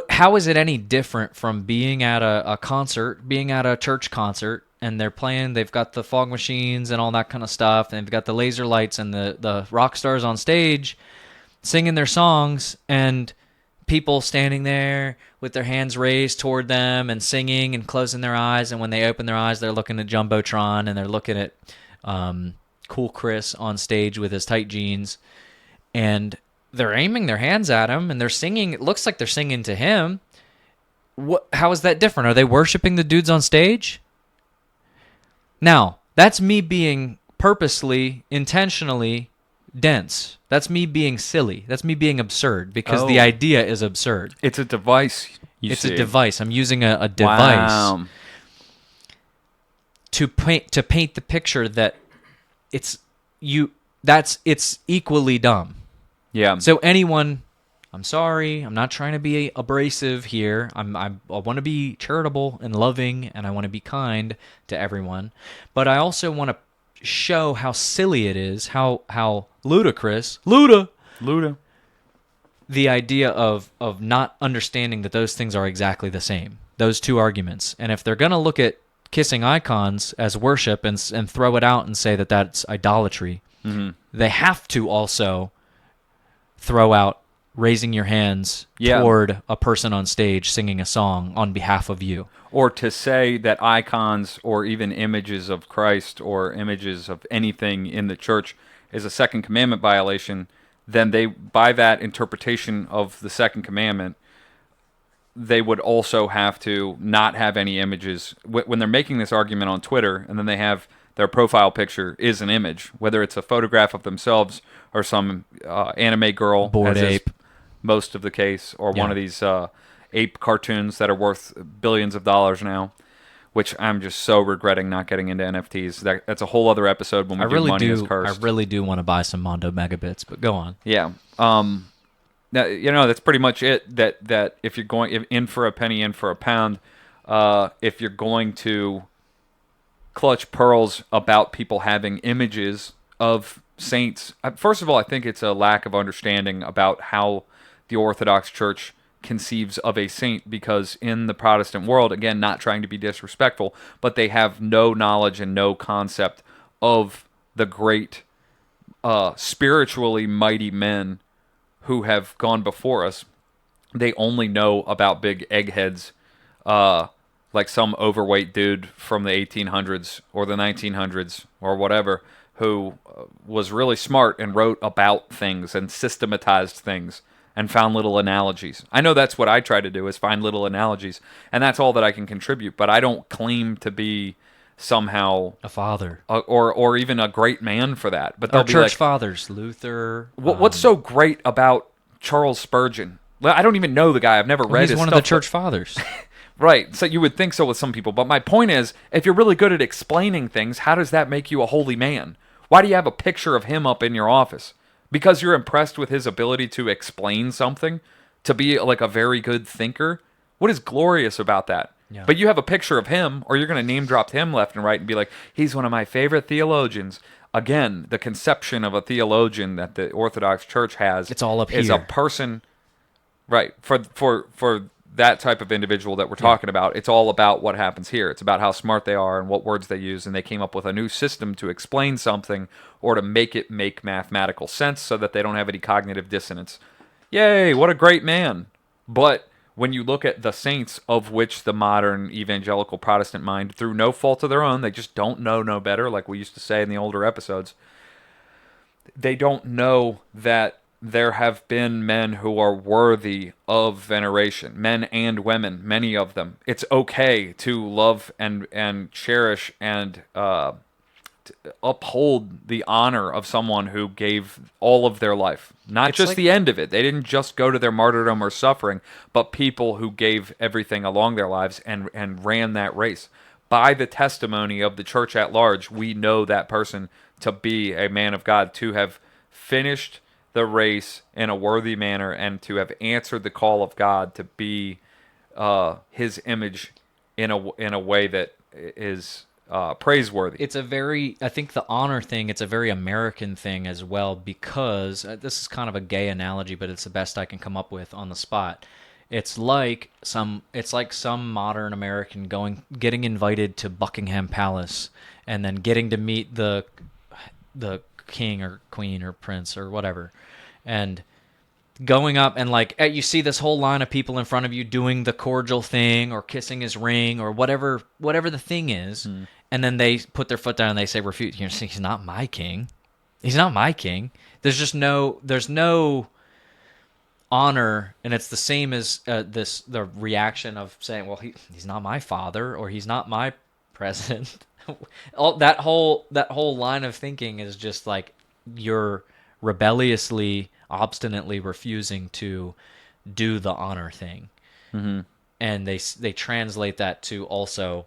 Speaker 2: How is it any different from being at a concert, being at a church concert, and they've got the fog machines and all that kind of stuff, and they've got the laser lights and the rock stars on stage singing their songs, and people standing there with their hands raised toward them and singing and closing their eyes, and when they open their eyes, they're looking at Jumbotron, and they're looking at Cool Chris on stage with his tight jeans, and they're aiming their hands at him, and they're singing. It looks like they're singing to him. How is that different? Are they worshiping the dudes on stage? Now, that's me being purposely, intentionally dense. That's me being silly. That's me being absurd because the
Speaker 1: Oh.
Speaker 2: idea is absurd.
Speaker 1: It's a device.
Speaker 2: It's
Speaker 1: see.
Speaker 2: a device. I'm using a device
Speaker 1: Wow.
Speaker 2: to paint the picture that it's equally dumb.
Speaker 1: Yeah.
Speaker 2: So anyone, I'm sorry, I'm not trying to be abrasive here. I want to be charitable and loving, and I want to be kind to everyone, but I also want to show how silly it is, how ludicrous, Luda, the idea of not understanding that those things are exactly the same. Those two arguments, and if they're gonna look at kissing icons as worship and throw it out and say that that's idolatry, they have to also throw out raising your hands toward a person on stage singing a song on behalf of you.
Speaker 1: Or to say that icons or even images of Christ or images of anything in the church is a second commandment violation, then they, by that interpretation of the second commandment, they would also have to not have any images. When they're making this argument on Twitter, and then they have their profile picture is an image, whether it's a photograph of themselves or some anime girl,
Speaker 2: Bored
Speaker 1: as
Speaker 2: ape,
Speaker 1: is most of the case, or one of these ape cartoons that are worth billions of dollars now, which I'm just so regretting not getting into NFTs. That's a whole other episode when we do Money is Cursed.
Speaker 2: I really do want to buy some Mondo Megabits, but go on.
Speaker 1: Yeah. Now, that's pretty much it. That if you're going in for a penny, in for a pound, if you're going to clutch pearls about people having images of saints, first of all, I think it's a lack of understanding about how the Orthodox Church conceives of a saint, because in the Protestant world, again, not trying to be disrespectful, but they have no knowledge and no concept of the great spiritually mighty men who have gone before us. They only know about big eggheads, like some overweight dude from the 1800s or the 1900s or whatever, who was really smart and wrote about things and systematized things and found little analogies. I know that's what I try to do, is find little analogies, and that's all that I can contribute, but I don't claim to be somehow
Speaker 2: a father
Speaker 1: or even a great man for that. But
Speaker 2: our
Speaker 1: they'll be
Speaker 2: church
Speaker 1: like,
Speaker 2: fathers, Luther.
Speaker 1: What's so great about Charles Spurgeon? I don't even know the guy. I've never read his
Speaker 2: stuff. He's one of the church fathers.
Speaker 1: Right. So you would think so with some people. But my point is, if you're really good at explaining things, how does that make you a holy man? Why do you have a picture of him up in your office? Because you're impressed with his ability to explain something, to be like a very good thinker? What is glorious about that? Yeah. But you have a picture of him, or you're going to name drop him left and right and be like, he's one of my favorite theologians. Again, the conception of a theologian that the Orthodox Church has,
Speaker 2: it's all up
Speaker 1: is
Speaker 2: here.
Speaker 1: A person, right? For that type of individual that we're talking about, it's all about what happens here. It's about how smart they are and what words they use, and they came up with a new system to explain something or to make it make mathematical sense so that they don't have any cognitive dissonance. Yay, what a great man. But when you look at the saints, of which the modern evangelical Protestant mind, through no fault of their own, they just don't know no better, like we used to say in the older episodes, they don't know that there have been men who are worthy of veneration, men and women, many of them. It's okay to love and cherish and uphold the honor of someone who gave all of their life. Not just like the end of it. They didn't just go to their martyrdom or suffering, but people who gave everything along their lives and ran that race. By the testimony of the church at large, we know that person to be a man of God, to have finished the race in a worthy manner and to have answered the call of God to be his image in a way that is praiseworthy.
Speaker 2: It's I think the honor thing, it's a very American thing as well, because this is kind of a gay analogy, but it's the best I can come up with on the spot. It's like some modern American getting invited to Buckingham Palace and then getting to meet the king or queen or prince or whatever, and going up and like you see this whole line of people in front of you doing the cordial thing or kissing his ring or whatever the thing is, and then they put their foot down and they say, refute. You're saying, he's not my king. He's not my king. There's no honor, and it's the same as the reaction of saying, well, he's not my father, or he's not my president. All that whole line of thinking is just like you're rebelliously, obstinately refusing to do the honor thing.
Speaker 1: Mm-hmm.
Speaker 2: And they translate that to also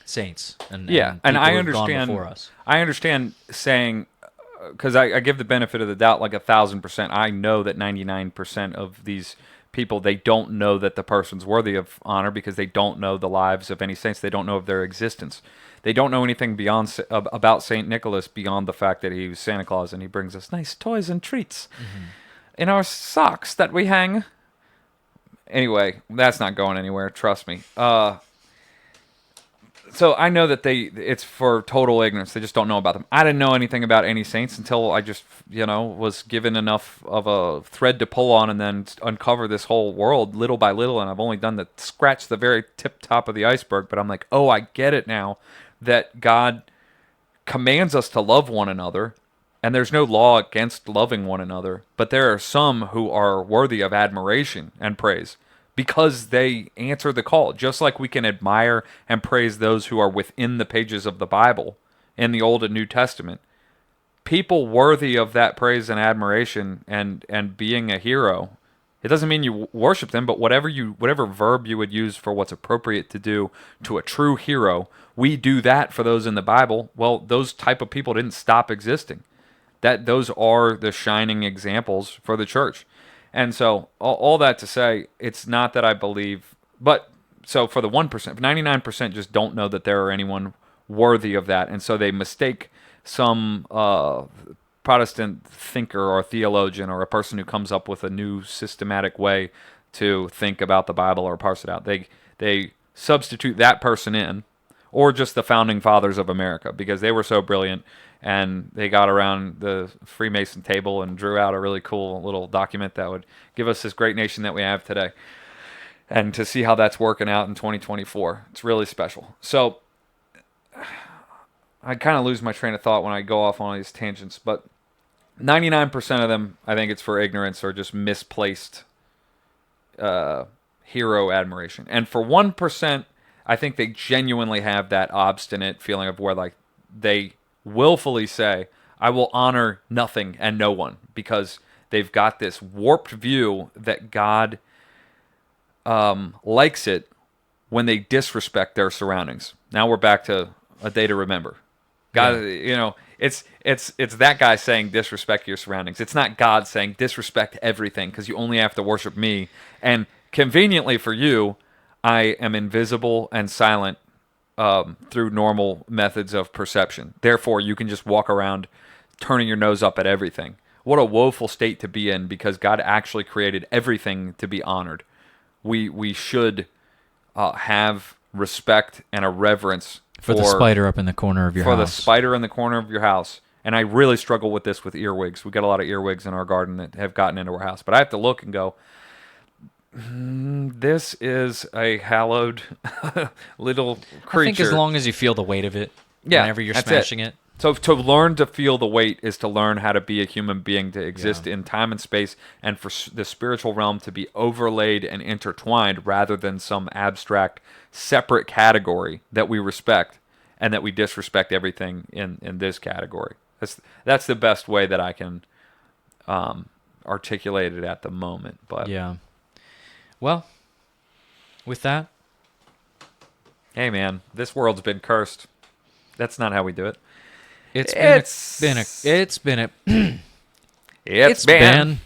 Speaker 2: saints and
Speaker 1: and
Speaker 2: people
Speaker 1: I
Speaker 2: who've gone
Speaker 1: understand
Speaker 2: before us.
Speaker 1: I understand saying, because I give the benefit of the doubt like 1,000%. I know that 99% of these people, they don't know that the person's worthy of honor because they don't know the lives of any saints. They don't know of their existence. They don't know anything beyond about Saint Nicholas beyond the fact that he was Santa Claus and he brings us nice toys and treats in our socks that we hang. Anyway, that's not going anywhere. Trust me. So I know that it's for total ignorance. They just don't know about them. I didn't know anything about any saints until I just, was given enough of a thread to pull on and then uncover this whole world little by little. And I've only done scratch the very tip top of the iceberg. But I'm like, oh, I get it now that God commands us to love one another. And there's no law against loving one another. But there are some who are worthy of admiration and praise, because they answer the call. Just like we can admire and praise those who are within the pages of the Bible in the Old and New Testament. People worthy of that praise and admiration and being a hero. It doesn't mean you worship them, but whatever verb you would use for what's appropriate to do to a true hero, we do that for those in the Bible. Well, those type of people didn't stop existing. Those are the shining examples for the church. And so, all that to say, it's not that I believe, but so for the 1%, 99% just don't know that there are anyone worthy of that. And so they mistake some Protestant thinker or theologian or a person who comes up with a new systematic way to think about the Bible or parse it out. They substitute that person in, or just the founding fathers of America, because they were so brilliant. And they got around the Freemason table and drew out a really cool little document that would give us this great nation that we have today. And to see how that's working out in 2024, it's really special. So I kind of lose my train of thought when I go off on these tangents, but 99% of them, I think it's for ignorance or just misplaced hero admiration. And for 1%, I think they genuinely have that obstinate feeling of where like they willfully say, I will honor nothing and no one, because they've got this warped view that God likes it when they disrespect their surroundings. Now we're back to a day to remember. God, it's that guy saying disrespect your surroundings. It's not God saying disrespect everything because you only have to worship me. And conveniently for you, I am invisible and silent through normal methods of perception. Therefore, you can just walk around turning your nose up at everything. What a woeful state to be in, because God actually created everything to be honored. We should have respect and a reverence
Speaker 2: for the spider up in the corner of your house.
Speaker 1: For the spider in the corner of your house. And I really struggle with this with earwigs. We got a lot of earwigs in our garden that have gotten into our house. But I have to look and go, this is a hallowed little creature.
Speaker 2: I think as long as you feel the weight of it, whenever you're smashing it.
Speaker 1: So to learn to feel the weight is to learn how to be a human being, to exist in time and space, and for the spiritual realm to be overlaid and intertwined rather than some abstract, separate category that we respect and that we disrespect everything in this category. That's the best way that I can articulate it at the moment. But
Speaker 2: yeah. Well, with that,
Speaker 1: hey man, this world's been cursed. That's not how we do it.
Speaker 2: It's been